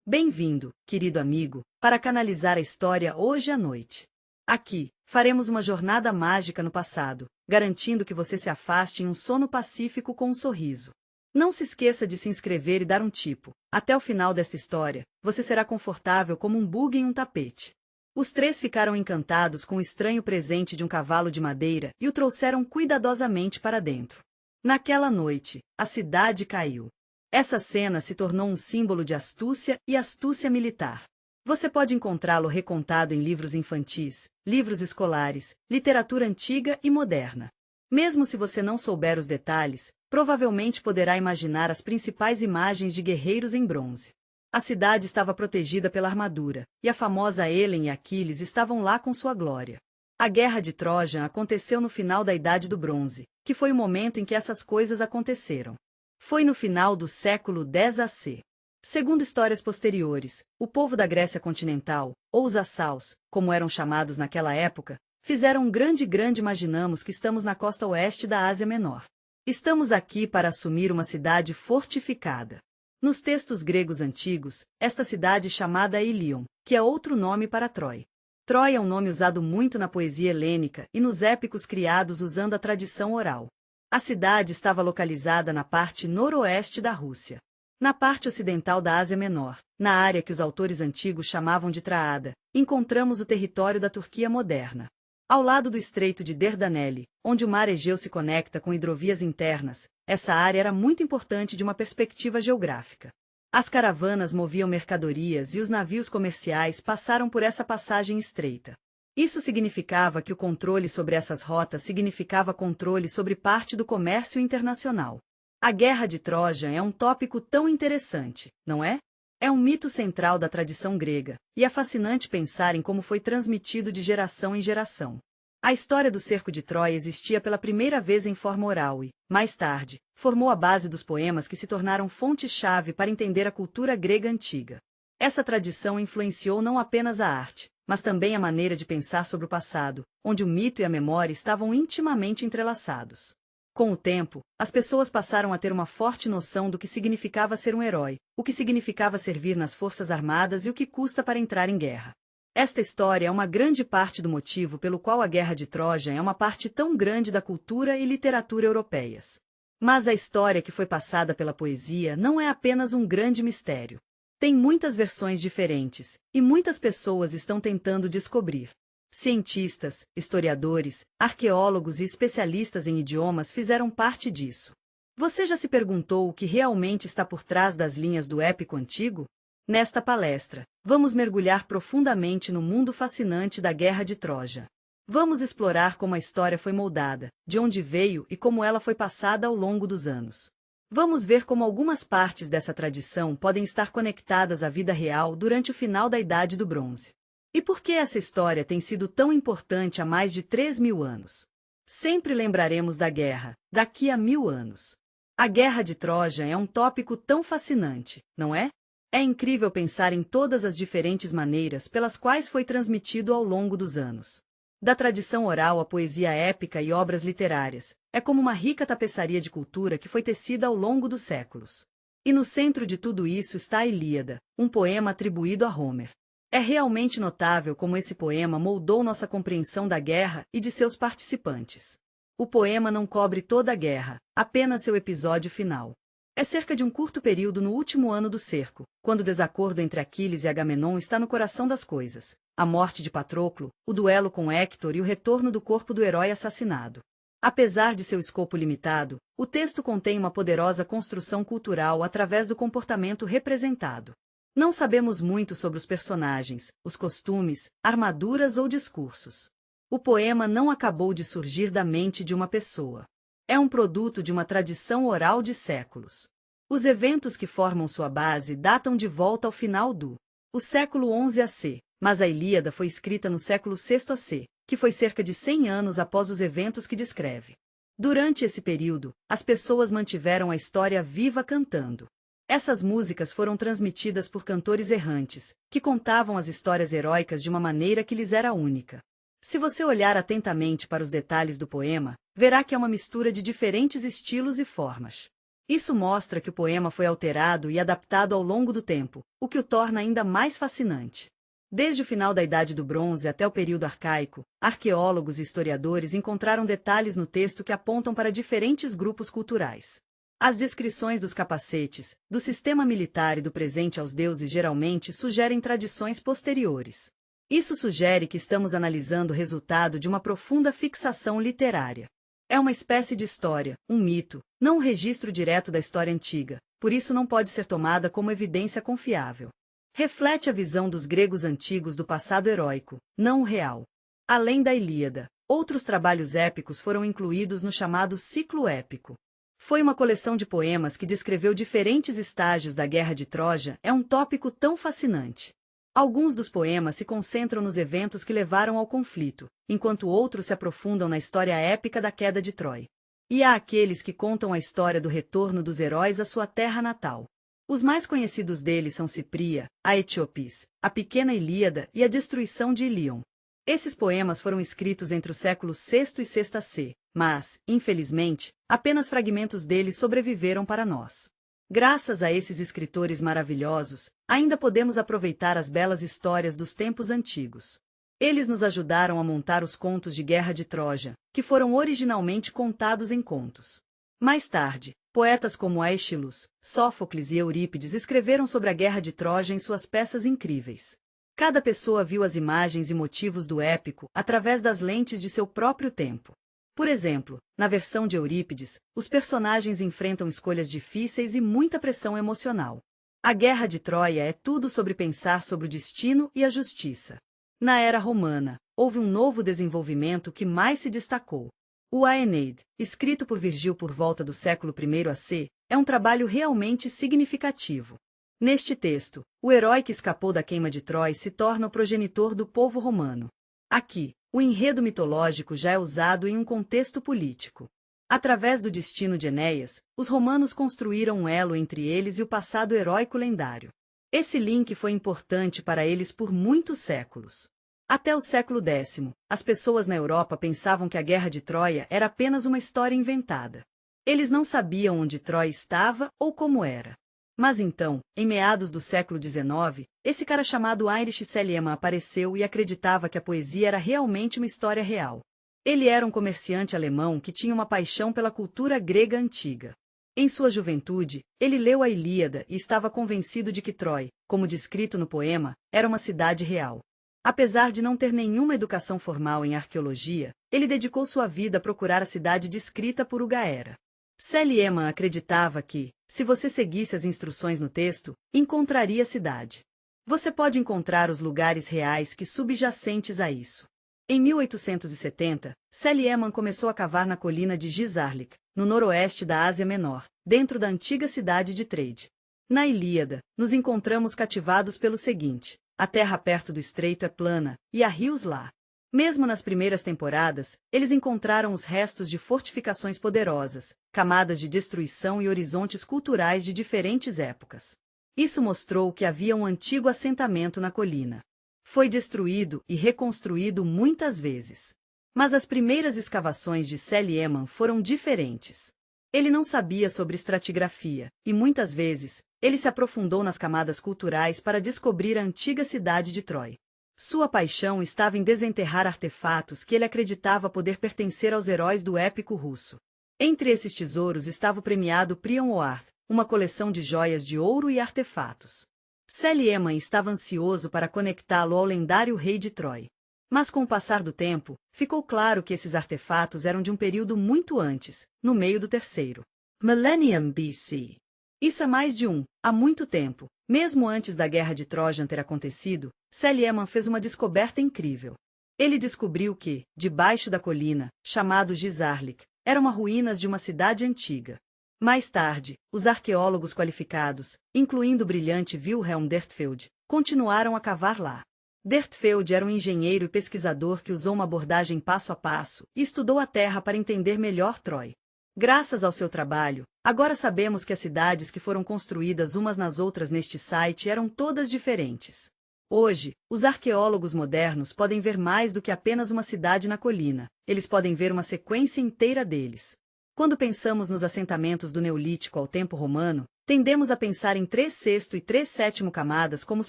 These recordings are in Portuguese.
Bem-vindo, querido amigo, para canalizar a história hoje à noite. Aqui, faremos uma jornada mágica no passado, garantindo que você se afaste em um sono pacífico com um sorriso. Não se esqueça de se inscrever e dar um tipo. Até o final desta história, você será confortável como um bug em um tapete. Os três ficaram encantados com o estranho presente de um cavalo de madeira e o trouxeram cuidadosamente para dentro. Naquela noite, a cidade caiu. Essa cena se tornou um símbolo de astúcia e astúcia militar. Você pode encontrá-lo recontado em livros infantis, livros escolares, literatura antiga e moderna. Mesmo se você não souber os detalhes, provavelmente poderá imaginar as principais imagens de guerreiros em bronze. A cidade estava protegida pela armadura, e a famosa Helen e Aquiles estavam lá com sua glória. A Guerra de Troja aconteceu no final da Idade do Bronze, que foi o momento em que essas coisas aconteceram. Foi no final do século X AC. Segundo histórias posteriores, o povo da Grécia continental, ou os Assaus, como eram chamados naquela época, fizeram um grande imaginamos que estamos na costa oeste da Ásia Menor. Estamos aqui para assumir uma cidade fortificada. Nos textos gregos antigos, esta cidade é chamada Ilion, que é outro nome para Troia. Troia é um nome usado muito na poesia helênica e nos épicos criados usando a tradição oral. A cidade estava localizada na parte noroeste da Rússia. Na parte ocidental da Ásia Menor, na área que os autores antigos chamavam de Traada, encontramos o território da Turquia moderna. Ao lado do Estreito de Dardanelle, onde o mar Egeu se conecta com hidrovias internas, essa área era muito importante de uma perspectiva geográfica. As caravanas moviam mercadorias e os navios comerciais passaram por essa passagem estreita. Isso significava que o controle sobre essas rotas significava controle sobre parte do comércio internacional. A Guerra de Troja é um tópico tão interessante, não é? É um mito central da tradição grega, e é fascinante pensar em como foi transmitido de geração em geração. A história do cerco de Troia existia pela primeira vez em forma oral e, mais tarde, formou a base dos poemas que se tornaram fonte-chave para entender a cultura grega antiga. Essa tradição influenciou não apenas a arte, mas também a maneira de pensar sobre o passado, onde o mito e a memória estavam intimamente entrelaçados. Com o tempo, as pessoas passaram a ter uma forte noção do que significava ser um herói, o que significava servir nas forças armadas e o que custa para entrar em guerra. Esta história é uma grande parte do motivo pelo qual a Guerra de Troja é uma parte tão grande da cultura e literatura europeias. Mas a história que foi passada pela poesia não é apenas um grande mistério. Tem muitas versões diferentes, e muitas pessoas estão tentando descobrir. Cientistas, historiadores, arqueólogos e especialistas em idiomas fizeram parte disso. Você já se perguntou o que realmente está por trás das linhas do épico antigo? Nesta palestra, vamos mergulhar profundamente no mundo fascinante da Guerra de Troja. Vamos explorar como a história foi moldada, de onde veio e como ela foi passada ao longo dos anos. Vamos ver como algumas partes dessa tradição podem estar conectadas à vida real durante o final da Idade do Bronze. E por que essa história tem sido tão importante há mais de 3.000 anos? Sempre lembraremos da guerra, daqui a 1.000 anos. A Guerra de Troja é um tópico tão fascinante, não é? É incrível pensar em todas as diferentes maneiras pelas quais foi transmitido ao longo dos anos. Da tradição oral à poesia épica e obras literárias, é como uma rica tapeçaria de cultura que foi tecida ao longo dos séculos. E no centro de tudo isso está a Ilíada, um poema atribuído a Homer. É realmente notável como esse poema moldou nossa compreensão da guerra e de seus participantes. O poema não cobre toda a guerra, apenas seu episódio final. É cerca de um curto período no último ano do cerco, quando o desacordo entre Aquiles e Agamenon está no coração das coisas, a morte de Patroclo, o duelo com Héctor e o retorno do corpo do herói assassinado. Apesar de seu escopo limitado, o texto contém uma poderosa construção cultural através do comportamento representado. Não sabemos muito sobre os personagens, os costumes, armaduras ou discursos. O poema não acabou de surgir da mente de uma pessoa. É um produto de uma tradição oral de séculos. Os eventos que formam sua base datam de volta ao final do século XI AC, mas a Ilíada foi escrita no século VI AC, que foi cerca de 100 anos após os eventos que descreve. Durante esse período, as pessoas mantiveram a história viva cantando. Essas músicas foram transmitidas por cantores errantes, que contavam as histórias heróicas de uma maneira que lhes era única. Se você olhar atentamente para os detalhes do poema, verá que é uma mistura de diferentes estilos e formas. Isso mostra que o poema foi alterado e adaptado ao longo do tempo, o que o torna ainda mais fascinante. Desde o final da Idade do Bronze até o período arcaico, arqueólogos e historiadores encontraram detalhes no texto que apontam para diferentes grupos culturais. As descrições dos capacetes, do sistema militar e do presente aos deuses geralmente sugerem tradições posteriores. Isso sugere que estamos analisando o resultado de uma profunda fixação literária. É uma espécie de história, um mito, não um registro direto da história antiga, por isso não pode ser tomada como evidência confiável. Reflete a visão dos gregos antigos do passado heróico, não o real. Além da Ilíada, outros trabalhos épicos foram incluídos no chamado ciclo épico. Foi uma coleção de poemas que descreveu diferentes estágios da Guerra de Troja, é um tópico tão fascinante. Alguns dos poemas se concentram nos eventos que levaram ao conflito, enquanto outros se aprofundam na história épica da queda de Troia. E há aqueles que contam a história do retorno dos heróis à sua terra natal. Os mais conhecidos deles são Cipria, a Etiopis, a Pequena Ilíada e a Destruição de Ilion. Esses poemas foram escritos entre os séculos VI e VI c, mas, infelizmente, apenas fragmentos deles sobreviveram para nós. Graças a esses escritores maravilhosos, ainda podemos aproveitar as belas histórias dos tempos antigos. Eles nos ajudaram a montar os contos de Guerra de Troja, que foram originalmente contados em contos. Mais tarde, poetas como Aeschylus, Sófocles e Eurípides escreveram sobre a Guerra de Troja em suas peças incríveis. Cada pessoa viu as imagens e motivos do épico através das lentes de seu próprio tempo. Por exemplo, na versão de Eurípides, os personagens enfrentam escolhas difíceis e muita pressão emocional. A Guerra de Troia é tudo sobre pensar sobre o destino e a justiça. Na era romana, houve um novo desenvolvimento que mais se destacou. O Aeneid, escrito por Virgil por volta do século I AC, é um trabalho realmente significativo. Neste texto, o herói que escapou da queima de Troia se torna o progenitor do povo romano. Aqui, o enredo mitológico já é usado em um contexto político. Através do destino de Enéas, os romanos construíram um elo entre eles e o passado heróico lendário. Esse link foi importante para eles por muitos séculos. Até o século X, as pessoas na Europa pensavam que a Guerra de Troia era apenas uma história inventada. Eles não sabiam onde Troia estava ou como era. Mas então, em meados do século XIX, esse cara chamado Heinrich Schliemann apareceu e acreditava que a poesia era realmente uma história real. Ele era um comerciante alemão que tinha uma paixão pela cultura grega antiga. Em sua juventude, ele leu a Ilíada e estava convencido de que Troia, como descrito no poema, era uma cidade real. Apesar de não ter nenhuma educação formal em arqueologia, ele dedicou sua vida a procurar a cidade descrita por Gaera. Schliemann acreditava que, se você seguisse as instruções no texto, encontraria a cidade. Você pode encontrar os lugares reais que subjacentes a isso. Em 1870, Schliemann começou a cavar na colina de Gisarlik, no noroeste da Ásia Menor, dentro da antiga cidade de Trade. Na Ilíada, nos encontramos cativados pelo seguinte: a terra perto do estreito é plana, e há rios lá. Mesmo nas primeiras temporadas, eles encontraram os restos de fortificações poderosas, camadas de destruição e horizontes culturais de diferentes épocas. Isso mostrou que havia um antigo assentamento na colina. Foi destruído e reconstruído muitas vezes. Mas as primeiras escavações de Schliemann foram diferentes. Ele não sabia sobre estratigrafia, e muitas vezes, ele se aprofundou nas camadas culturais para descobrir a antiga cidade de Troia. Sua paixão estava em desenterrar artefatos que ele acreditava poder pertencer aos heróis do épico russo. Entre esses tesouros estava o premiado Prion Oar, uma coleção de joias de ouro e artefatos. Schliemann estava ansioso para conectá-lo ao lendário rei de Troia. Mas com o passar do tempo, ficou claro que esses artefatos eram de um período muito antes, no meio do terceiro Millennium BC. Isso é mais de há muito tempo. Mesmo antes da Guerra de Trojan ter acontecido, Schliemann fez uma descoberta incrível. Ele descobriu que, debaixo da colina, chamado Gisarlik, eram ruínas de uma cidade antiga. Mais tarde, os arqueólogos qualificados, incluindo o brilhante Wilhelm Dertfeld, continuaram a cavar lá. Dertfeld era um engenheiro e pesquisador que usou uma abordagem passo a passo e estudou a terra para entender melhor Troia. Graças ao seu trabalho, agora sabemos que as cidades que foram construídas umas nas outras neste site eram todas diferentes. Hoje, os arqueólogos modernos podem ver mais do que apenas uma cidade na colina, eles podem ver uma sequência inteira deles. Quando pensamos nos assentamentos do Neolítico ao tempo romano, tendemos a pensar em 3º e 3º camadas como os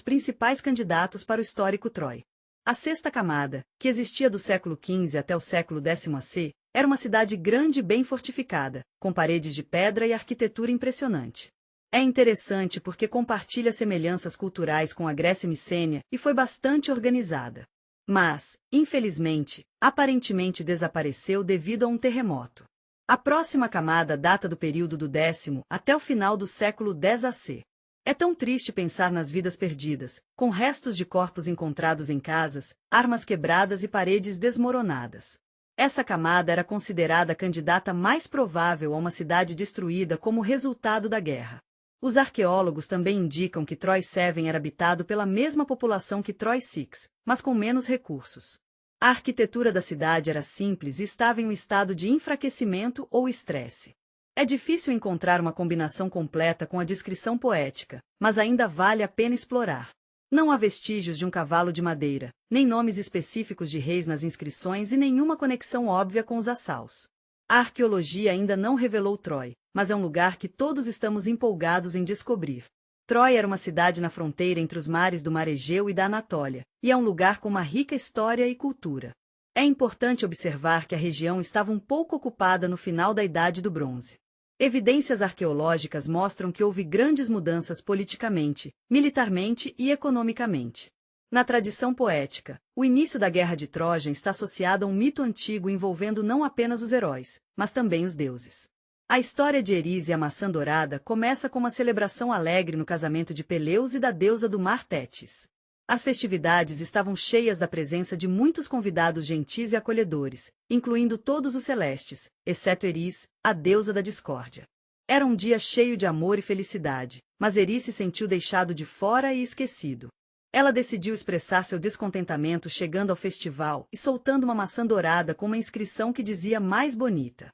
principais candidatos para o histórico Troy. A sexta camada, que existia do século XV até o século X AC, era uma cidade grande e bem fortificada, com paredes de pedra e arquitetura impressionante. É interessante porque compartilha semelhanças culturais com a Grécia micênia e foi bastante organizada. Mas, infelizmente, aparentemente desapareceu devido a um terremoto. A próxima camada data do período do 10º até o final do século X AC. É tão triste pensar nas vidas perdidas, com restos de corpos encontrados em casas, armas quebradas e paredes desmoronadas. Essa camada era considerada a candidata mais provável a uma cidade destruída como resultado da guerra. Os arqueólogos também indicam que Troy 7 era habitado pela mesma população que Troy 6, mas com menos recursos. A arquitetura da cidade era simples e estava em um estado de enfraquecimento ou estresse. É difícil encontrar uma combinação completa com a descrição poética, mas ainda vale a pena explorar. Não há vestígios de um cavalo de madeira, nem nomes específicos de reis nas inscrições e nenhuma conexão óbvia com os assaus. A arqueologia ainda não revelou Troy, mas é um lugar que todos estamos empolgados em descobrir. Troy era uma cidade na fronteira entre os mares do Mar Egeu e da Anatólia, e é um lugar com uma rica história e cultura. É importante observar que a região estava um pouco ocupada no final da Idade do Bronze. Evidências arqueológicas mostram que houve grandes mudanças politicamente, militarmente e economicamente. Na tradição poética, o início da Guerra de Troja está associado a um mito antigo envolvendo não apenas os heróis, mas também os deuses. A história de Eris e a maçã dourada começa com uma celebração alegre no casamento de Peleus e da deusa do mar Tétis. As festividades estavam cheias da presença de muitos convidados gentis e acolhedores, incluindo todos os celestes, exceto Eris, a deusa da discórdia. Era um dia cheio de amor e felicidade, mas Eris se sentiu deixado de fora e esquecido. Ela decidiu expressar seu descontentamento chegando ao festival e soltando uma maçã dourada com uma inscrição que dizia mais bonita.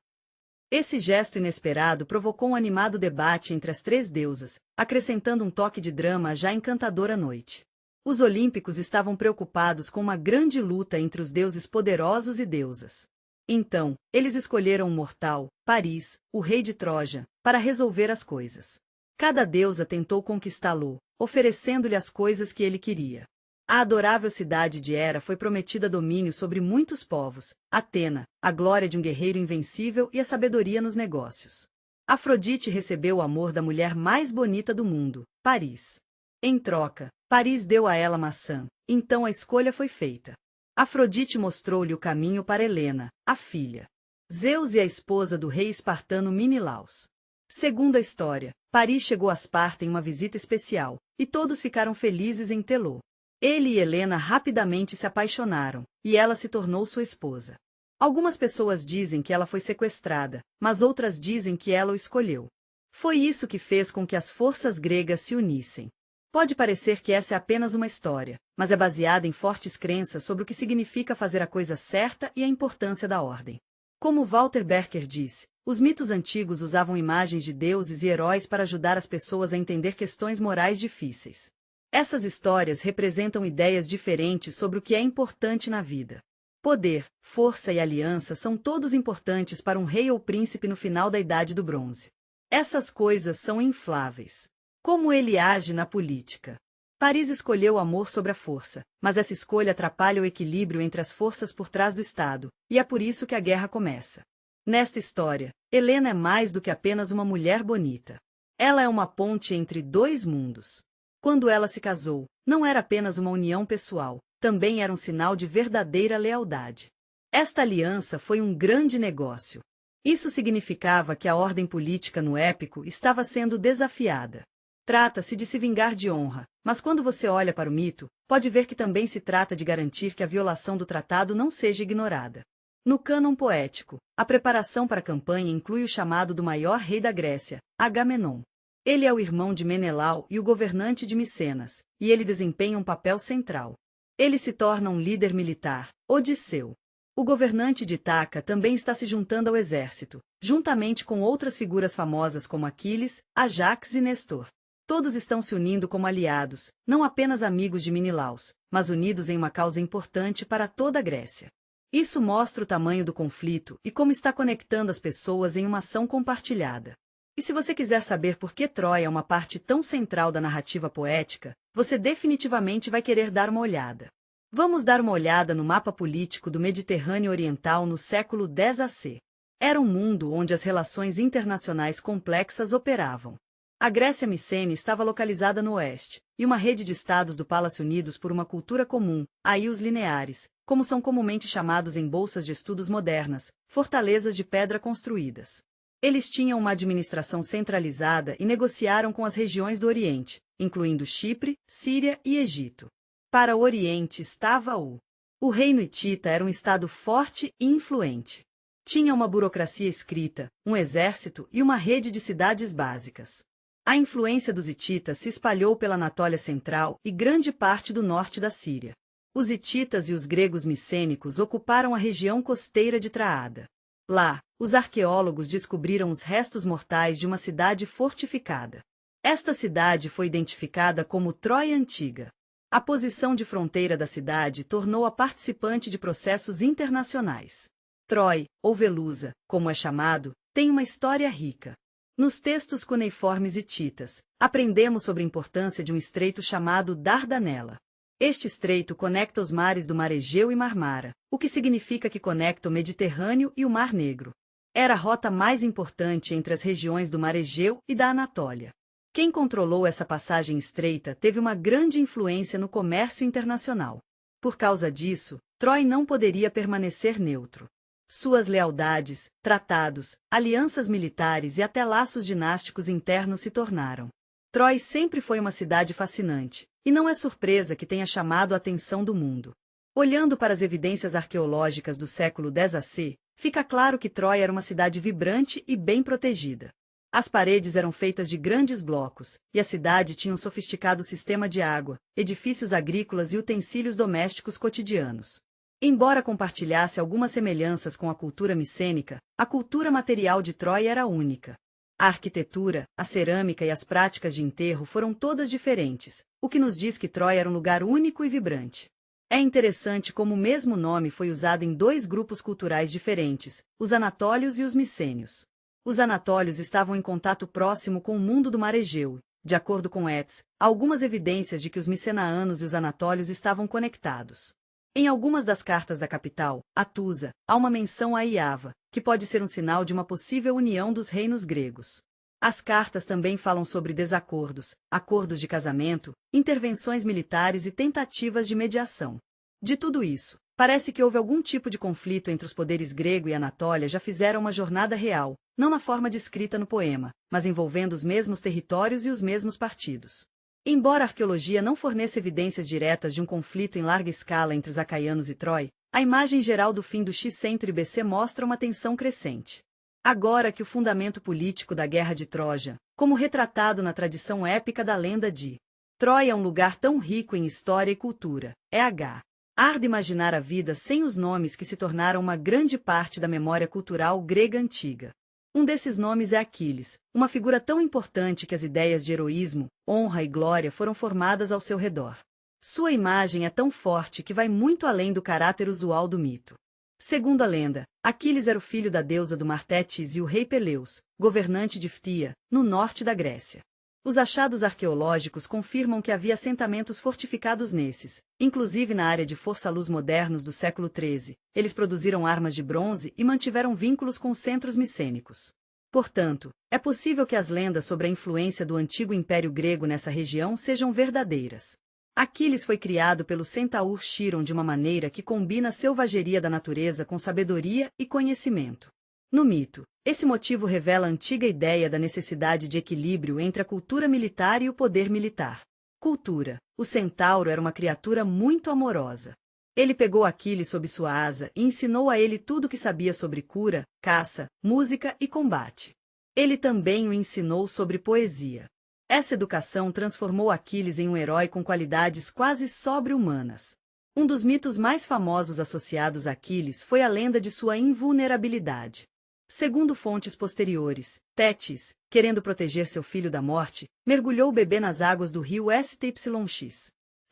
Esse gesto inesperado provocou um animado debate entre as três deusas, acrescentando um toque de drama à já encantadora noite. Os olímpicos estavam preocupados com uma grande luta entre os deuses poderosos e deusas. Então, eles escolheram um mortal, Paris, o rei de Troja, para resolver as coisas. Cada deusa tentou conquistá-lo, oferecendo-lhe as coisas que ele queria. A adorável cidade de Hera foi prometida domínio sobre muitos povos, Atena, a glória de um guerreiro invencível e a sabedoria nos negócios. Afrodite recebeu o amor da mulher mais bonita do mundo, Paris. Em troca, Paris deu a ela maçã, então a escolha foi feita. Afrodite mostrou-lhe o caminho para Helena, a filha. Zeus e a esposa do rei espartano Minilaus. Segundo a história, Paris chegou a Esparta em uma visita especial, e todos ficaram felizes em tê-lo. Ele e Helena rapidamente se apaixonaram, e ela se tornou sua esposa. Algumas pessoas dizem que ela foi sequestrada, mas outras dizem que ela o escolheu. Foi isso que fez com que as forças gregas se unissem. Pode parecer que essa é apenas uma história, mas é baseada em fortes crenças sobre o que significa fazer a coisa certa e a importância da ordem. Como Walter Berker disse, os mitos antigos usavam imagens de deuses e heróis para ajudar as pessoas a entender questões morais difíceis. Essas histórias representam ideias diferentes sobre o que é importante na vida. Poder, força e aliança são todos importantes para um rei ou príncipe no final da Idade do Bronze. Essas coisas são infláveis. Como ele age na política? Paris escolheu o amor sobre a força, mas essa escolha atrapalha o equilíbrio entre as forças por trás do Estado, e é por isso que a guerra começa. Nesta história, Helena é mais do que apenas uma mulher bonita. Ela é uma ponte entre dois mundos. Quando ela se casou, não era apenas uma união pessoal, também era um sinal de verdadeira lealdade. Esta aliança foi um grande negócio. Isso significava que a ordem política no épico estava sendo desafiada. Trata-se de se vingar de honra, mas quando você olha para o mito, pode ver que também se trata de garantir que a violação do tratado não seja ignorada. No cânon poético, a preparação para a campanha inclui o chamado do maior rei da Grécia, Agamenon. Ele é o irmão de Menelau e o governante de Micenas, e ele desempenha um papel central. Ele se torna um líder militar, Odisseu. O governante de Ítaca também está se juntando ao exército, juntamente com outras figuras famosas como Aquiles, Ajax e Nestor. Todos estão se unindo como aliados, não apenas amigos de Minilaus, mas unidos em uma causa importante para toda a Grécia. Isso mostra o tamanho do conflito e como está conectando as pessoas em uma ação compartilhada. E se você quiser saber por que Troia é uma parte tão central da narrativa poética, você definitivamente vai querer dar uma olhada. Vamos dar uma olhada no mapa político do Mediterrâneo Oriental no século X AC. Era um mundo onde as relações internacionais complexas operavam. A Grécia micene estava localizada no oeste, e uma rede de estados do Palácio unidos por uma cultura comum, aí os lineares, como são comumente chamados em bolsas de estudos modernas, fortalezas de pedra construídas. Eles tinham uma administração centralizada e negociaram com as regiões do Oriente, incluindo Chipre, Síria e Egito. Para o Oriente estava o Reino Hitita era um estado forte e influente. Tinha uma burocracia escrita, um exército e uma rede de cidades básicas. A influência dos hititas se espalhou pela Anatólia Central e grande parte do norte da Síria. Os hititas e os gregos micênicos ocuparam a região costeira de Traada. Lá, os arqueólogos descobriram os restos mortais de uma cidade fortificada. Esta cidade foi identificada como Troia Antiga. A posição de fronteira da cidade tornou-a participante de processos internacionais. Troy, ou Velusa, como é chamado, tem uma história rica. Nos textos cuneiformes hititas, aprendemos sobre a importância de um estreito chamado Dardanela. Este estreito conecta os mares do Mar Egeu e Mar Mara, o que significa que conecta o Mediterrâneo e o Mar Negro. Era a rota mais importante entre as regiões do Mar Egeu e da Anatólia. Quem controlou essa passagem estreita teve uma grande influência no comércio internacional. Por causa disso, Troy não poderia permanecer neutro. Suas lealdades, tratados, alianças militares e até laços dinásticos internos se tornaram. Troy sempre foi uma cidade fascinante, e não é surpresa que tenha chamado a atenção do mundo. Olhando para as evidências arqueológicas do século X AC, fica claro que Troy era uma cidade vibrante e bem protegida. As paredes eram feitas de grandes blocos, e a cidade tinha um sofisticado sistema de água, edifícios agrícolas e utensílios domésticos cotidianos. Embora compartilhasse algumas semelhanças com a cultura micênica, a cultura material de Troia era única. A arquitetura, a cerâmica e as práticas de enterro foram todas diferentes, o que nos diz que Troia era um lugar único e vibrante. É interessante como o mesmo nome foi usado em dois grupos culturais diferentes, os anatólios e os micênios. Os anatólios estavam em contato próximo com o mundo do Mar Egeu. De acordo com Etz, há algumas evidências de que os micenanos e os anatólios estavam conectados. Em algumas das cartas da capital, Atusa, há uma menção a Iava, que pode ser um sinal de uma possível união dos reinos gregos. As cartas também falam sobre desacordos, acordos de casamento, intervenções militares e tentativas de mediação. De tudo isso, parece que houve algum tipo de conflito entre os poderes grego e Anatólia já fizeram uma jornada real, não na forma descrita no poema, mas envolvendo os mesmos territórios e os mesmos partidos. Embora a arqueologia não forneça evidências diretas de um conflito em larga escala entre os acaianos e Troy, a imagem geral do fim do X-Century BC mostra uma tensão crescente. Agora que o fundamento político da Guerra de Troja, como retratado na tradição épica da lenda de Troia é um lugar tão rico em história e cultura, arde imaginar a vida sem os nomes que se tornaram uma grande parte da memória cultural grega antiga. Um desses nomes é Aquiles, uma figura tão importante que as ideias de heroísmo, honra e glória foram formadas ao seu redor. Sua imagem é tão forte que vai muito além do caráter usual do mito. Segundo a lenda, Aquiles era o filho da deusa do mar Tétis e o rei Peleus, governante de Ftia, no norte da Grécia. Os achados arqueológicos confirmam que havia assentamentos fortificados nesses, inclusive na área de força-luz modernos do século XIII. Eles produziram armas de bronze e mantiveram vínculos com os centros micênicos. Portanto, é possível que as lendas sobre a influência do antigo Império Grego nessa região sejam verdadeiras. Aquiles foi criado pelo centaur Chiron de uma maneira que combina a selvageria da natureza com sabedoria e conhecimento. No mito, esse motivo revela a antiga ideia da necessidade de equilíbrio entre a cultura militar e o poder militar. Cultura. O centauro era uma criatura muito amorosa. Ele pegou Aquiles sob sua asa e ensinou a ele tudo o que sabia sobre cura, caça, música e combate. Ele também o ensinou sobre poesia. Essa educação transformou Aquiles em um herói com qualidades quase sobre-humanas. Um dos mitos mais famosos associados a Aquiles foi a lenda de sua invulnerabilidade. Segundo fontes posteriores, Tétis, querendo proteger seu filho da morte, mergulhou o bebê nas águas do rio Styx.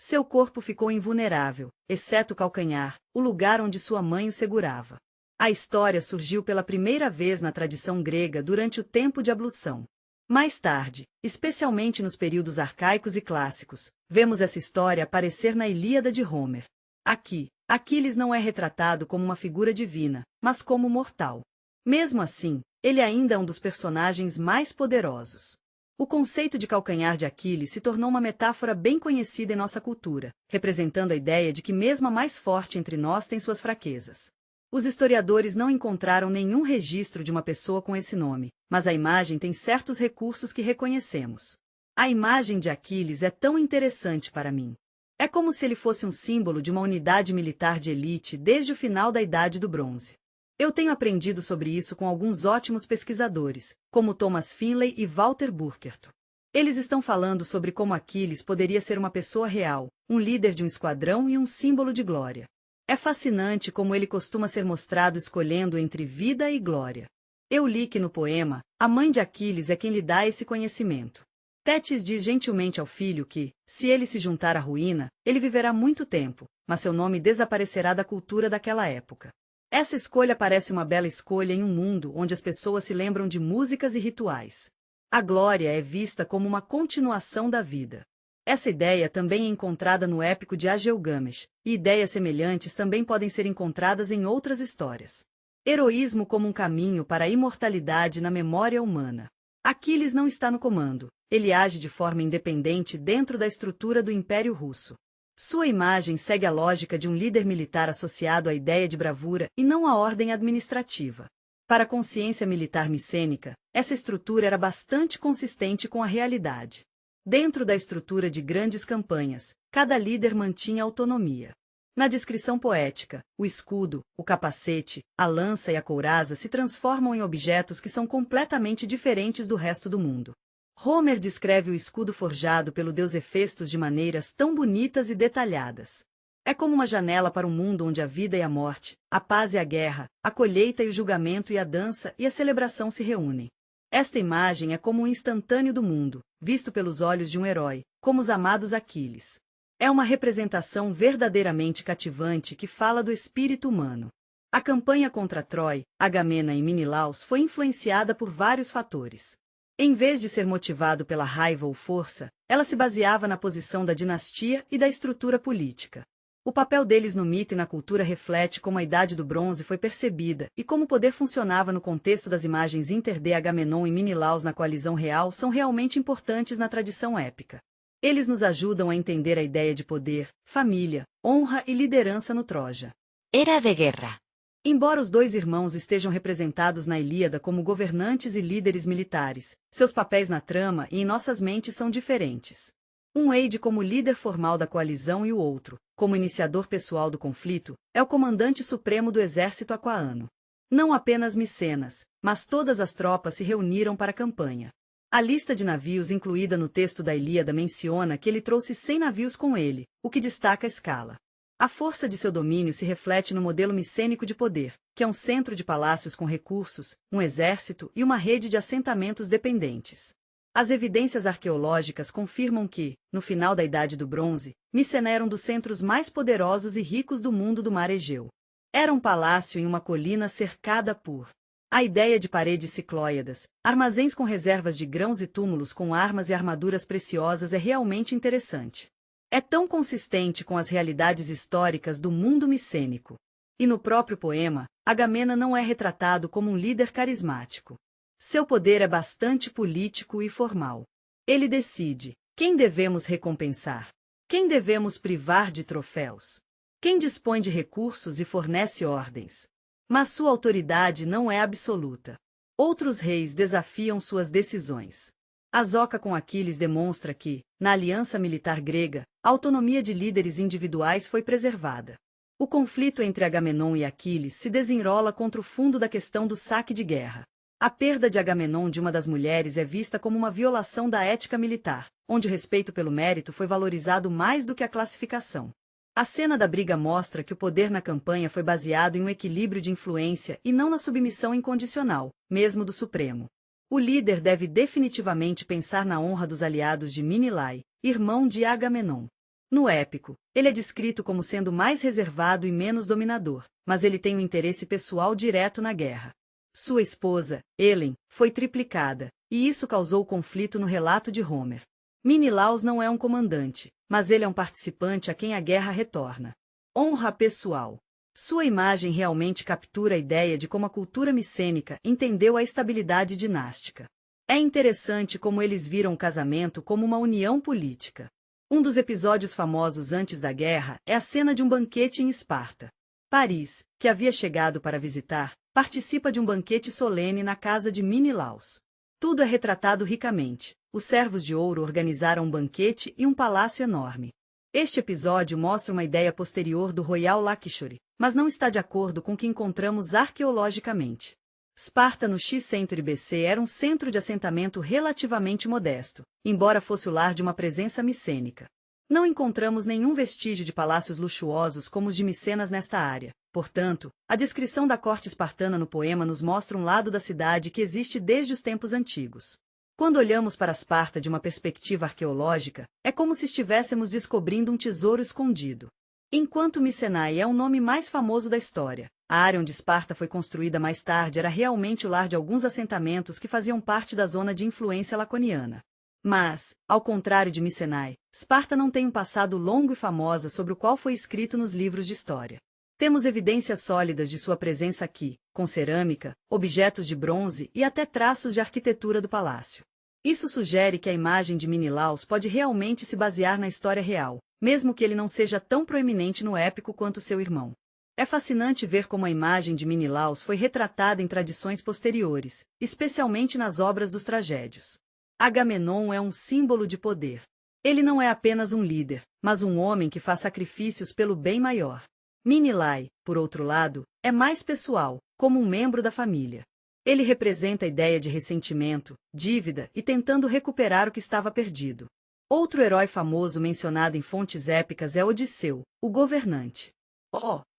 Seu corpo ficou invulnerável, exceto o calcanhar, o lugar onde sua mãe o segurava. A história surgiu pela primeira vez na tradição grega durante o tempo de ablução. Mais tarde, especialmente nos períodos arcaicos e clássicos, vemos essa história aparecer na Ilíada de Homer. Aqui, Aquiles não é retratado como uma figura divina, mas como mortal. Mesmo assim, ele ainda é um dos personagens mais poderosos. O conceito de calcanhar de Aquiles se tornou uma metáfora bem conhecida em nossa cultura, representando a ideia de que mesmo a mais forte entre nós tem suas fraquezas. Os historiadores não encontraram nenhum registro de uma pessoa com esse nome, mas a imagem tem certos recursos que reconhecemos. A imagem de Aquiles é tão interessante para mim. É como se ele fosse um símbolo de uma unidade militar de elite desde o final da Idade do Bronze. Eu tenho aprendido sobre isso com alguns ótimos pesquisadores, como Thomas Finlay e Walter Burkert. Eles estão falando sobre como Aquiles poderia ser uma pessoa real, um líder de um esquadrão e um símbolo de glória. É fascinante como ele costuma ser mostrado escolhendo entre vida e glória. Eu li que no poema, a mãe de Aquiles é quem lhe dá esse conhecimento. Tétis diz gentilmente ao filho que, se ele se juntar à ruína, ele viverá muito tempo, mas seu nome desaparecerá da cultura daquela época. Essa escolha parece uma bela escolha em um mundo onde as pessoas se lembram de músicas e rituais. A glória é vista como uma continuação da vida. Essa ideia também é encontrada no épico de Agilgamesh, e ideias semelhantes também podem ser encontradas em outras histórias. Heroísmo como um caminho para a imortalidade na memória humana. Aquiles não está no comando, ele age de forma independente dentro da estrutura do Império Russo. Sua imagem segue a lógica de um líder militar associado à ideia de bravura e não à ordem administrativa. Para a consciência militar micênica, essa estrutura era bastante consistente com a realidade. Dentro da estrutura de grandes campanhas, cada líder mantinha autonomia. Na descrição poética, o escudo, o capacete, a lança e a couraça se transformam em objetos que são completamente diferentes do resto do mundo. Homer descreve o escudo forjado pelo deus Hefestos de maneiras tão bonitas e detalhadas. É como uma janela para um mundo onde a vida e a morte, a paz e a guerra, a colheita e o julgamento e a dança e a celebração se reúnem. Esta imagem é como um instantâneo do mundo, visto pelos olhos de um herói, como os amados Aquiles. É uma representação verdadeiramente cativante que fala do espírito humano. A campanha contra Troy, Agamemnon e Menilaus foi influenciada por vários fatores. Em vez de ser motivado pela raiva ou força, ela se baseava na posição da dinastia e da estrutura política. O papel deles no mito e na cultura reflete como a Idade do Bronze foi percebida e como o poder funcionava no contexto das imagens Inter de Agamenon e Menilaus na coalizão real são realmente importantes na tradição épica. Eles nos ajudam a entender a ideia de poder, família, honra e liderança no Troja. Era de guerra. Embora os dois irmãos estejam representados na Ilíada como governantes e líderes militares, seus papéis na trama e em nossas mentes são diferentes. Um Eide como líder formal da coalizão e o outro, como iniciador pessoal do conflito, é o comandante supremo do exército aquaano. Não apenas Micenas, mas todas as tropas se reuniram para a campanha. A lista de navios incluída no texto da Ilíada menciona que ele trouxe 100 navios com ele, o que destaca a escala. A força de seu domínio se reflete no modelo micênico de poder, que é um centro de palácios com recursos, um exército e uma rede de assentamentos dependentes. As evidências arqueológicas confirmam que, no final da Idade do Bronze, Micena era um dos centros mais poderosos e ricos do mundo do mar Egeu. Era um palácio em uma colina cercada por a ideia de paredes ciclóidas, armazéns com reservas de grãos e túmulos com armas e armaduras preciosas é realmente interessante. É tão consistente com as realidades históricas do mundo micênico. E no próprio poema, Agamemnon não é retratado como um líder carismático. Seu poder é bastante político e formal. Ele decide quem devemos recompensar, quem devemos privar de troféus, quem dispõe de recursos e fornece ordens. Mas sua autoridade não é absoluta. Outros reis desafiam suas decisões. A zoca com Aquiles demonstra que, na aliança militar grega, a autonomia de líderes individuais foi preservada. O conflito entre Agamenon e Aquiles se desenrola contra o fundo da questão do saque de guerra. A perda de Agamenon de uma das mulheres é vista como uma violação da ética militar, onde o respeito pelo mérito foi valorizado mais do que a classificação. A cena da briga mostra que o poder na campanha foi baseado em um equilíbrio de influência e não na submissão incondicional, mesmo do Supremo. O líder deve definitivamente pensar na honra dos aliados de Minilai, irmão de Agamenon. No épico, ele é descrito como sendo mais reservado e menos dominador, mas ele tem um interesse pessoal direto na guerra. Sua esposa, Helen, foi triplicada, e isso causou conflito no relato de Homer. Menelaus não é um comandante, mas ele é um participante a quem a guerra retorna. Honra pessoal. Sua imagem realmente captura a ideia de como a cultura micênica entendeu a estabilidade dinástica. É interessante como eles viram o casamento como uma união política. Um dos episódios famosos antes da guerra é a cena de um banquete em Esparta. Paris, que havia chegado para visitar, participa de um banquete solene na casa de Menelaus. Tudo é retratado ricamente. Os servos de ouro organizaram um banquete e um palácio enorme. Este episódio mostra uma ideia posterior do Royal Lakshuri, mas não está de acordo com o que encontramos arqueologicamente. Esparta no X-Century BC era um centro de assentamento relativamente modesto, embora fosse o lar de uma presença micênica. Não encontramos nenhum vestígio de palácios luxuosos como os de Micenas nesta área. Portanto, a descrição da corte espartana no poema nos mostra um lado da cidade que existe desde os tempos antigos. Quando olhamos para Esparta de uma perspectiva arqueológica, é como se estivéssemos descobrindo um tesouro escondido. Enquanto Micenae é o nome mais famoso da história, a área onde Esparta foi construída mais tarde era realmente o lar de alguns assentamentos que faziam parte da zona de influência laconiana. Mas, ao contrário de Micenae, Esparta não tem um passado longo e famosa sobre o qual foi escrito nos livros de história. Temos evidências sólidas de sua presença aqui, com cerâmica, objetos de bronze e até traços de arquitetura do palácio. Isso sugere que a imagem de Menelaus pode realmente se basear na história real, mesmo que ele não seja tão proeminente no épico quanto seu irmão. É fascinante ver como a imagem de Menelaus foi retratada em tradições posteriores, especialmente nas obras dos tragédios. Agamenon é um símbolo de poder. Ele não é apenas um líder, mas um homem que faz sacrifícios pelo bem maior. Menelai, por outro lado, é mais pessoal, como um membro da família. Ele representa a ideia de ressentimento, dívida e tentando recuperar o que estava perdido. Outro herói famoso mencionado em fontes épicas é Odisseu, o governante.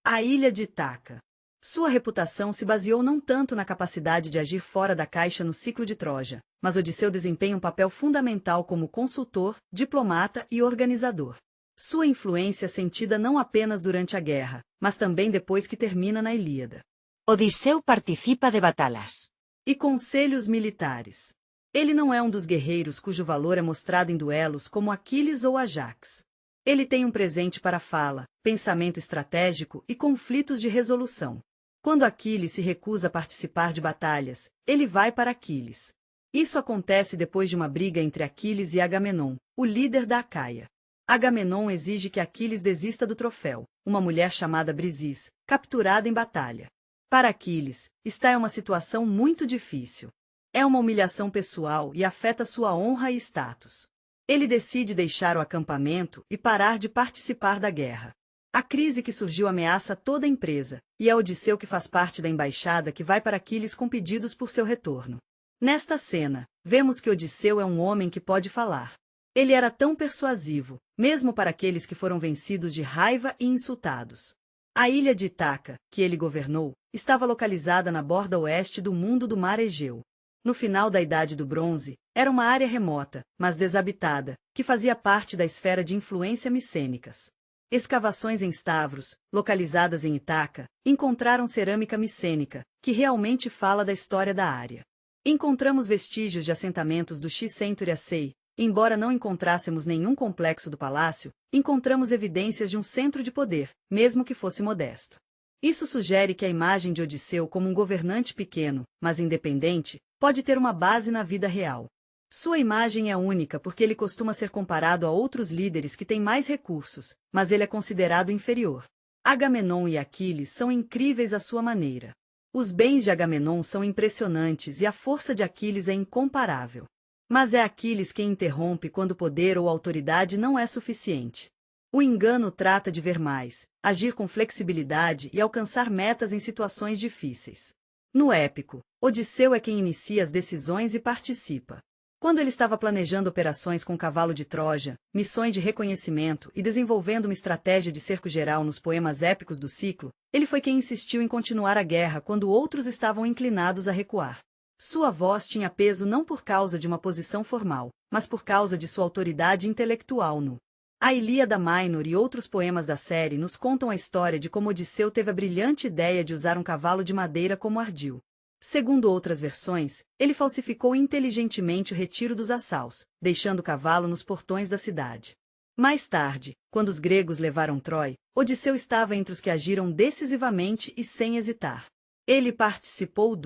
A ilha de Ítaca. Sua reputação se baseou não tanto na capacidade de agir fora da caixa no ciclo de Troja, mas Odisseu desempenha um papel fundamental como consultor, diplomata e organizador. Sua influência é sentida não apenas durante a guerra, mas também depois que termina na Ilíada. Odisseu participa de batalhas. E conselhos militares. Ele não é um dos guerreiros cujo valor é mostrado em duelos como Aquiles ou Ajax. Ele tem um presente para fala, pensamento estratégico e conflitos de resolução. Quando Aquiles se recusa a participar de batalhas, ele vai para Aquiles. Isso acontece depois de uma briga entre Aquiles e Agamenon, o líder da Acaia. Agamenon exige que Aquiles desista do troféu, uma mulher chamada Brisis, capturada em batalha. Para Aquiles, esta é uma situação muito difícil. É uma humilhação pessoal e afeta sua honra e status. Ele decide deixar o acampamento e parar de participar da guerra. A crise que surgiu ameaça toda a empresa, e é Odisseu que faz parte da embaixada que vai para Aquiles com pedidos por seu retorno. Nesta cena, vemos que Odisseu é um homem que pode falar. Ele era tão persuasivo, mesmo para aqueles que foram vencidos de raiva e insultados. A ilha de Ítaca, que ele governou, estava localizada na borda oeste do mundo do Mar Egeu. No final da Idade do Bronze, era uma área remota, mas desabitada, que fazia parte da esfera de influência micênicas. Escavações em Stavros, localizadas em Ítaca, encontraram cerâmica micênica, que realmente fala da história da área. Encontramos vestígios de assentamentos do X-Century AC. Embora não encontrássemos nenhum complexo do palácio, encontramos evidências de um centro de poder, mesmo que fosse modesto. Isso sugere que a imagem de Odisseu como um governante pequeno, mas independente, pode ter uma base na vida real. Sua imagem é única porque ele costuma ser comparado a outros líderes que têm mais recursos, mas ele é considerado inferior. Agamenon e Aquiles são incríveis à sua maneira. Os bens de Agamenon são impressionantes e a força de Aquiles é incomparável. Mas é Aquiles quem interrompe quando o poder ou autoridade não é suficiente. O engano trata de ver mais, agir com flexibilidade e alcançar metas em situações difíceis. No épico, Odisseu é quem inicia as decisões e participa. Quando ele estava planejando operações com o cavalo de Troja, missões de reconhecimento e desenvolvendo uma estratégia de cerco geral nos poemas épicos do ciclo, ele foi quem insistiu em continuar a guerra quando outros estavam inclinados a recuar. Sua voz tinha peso não por causa de uma posição formal, mas por causa de sua autoridade intelectual no A Ilíada Minor e outros poemas da série nos contam a história de como Odisseu teve a brilhante ideia de usar um cavalo de madeira como ardil. Segundo outras versões, ele falsificou inteligentemente o retiro dos assaus, deixando o cavalo nos portões da cidade. Mais tarde, quando os gregos levaram Troy, Odisseu estava entre os que agiram decisivamente e sem hesitar. Ele participou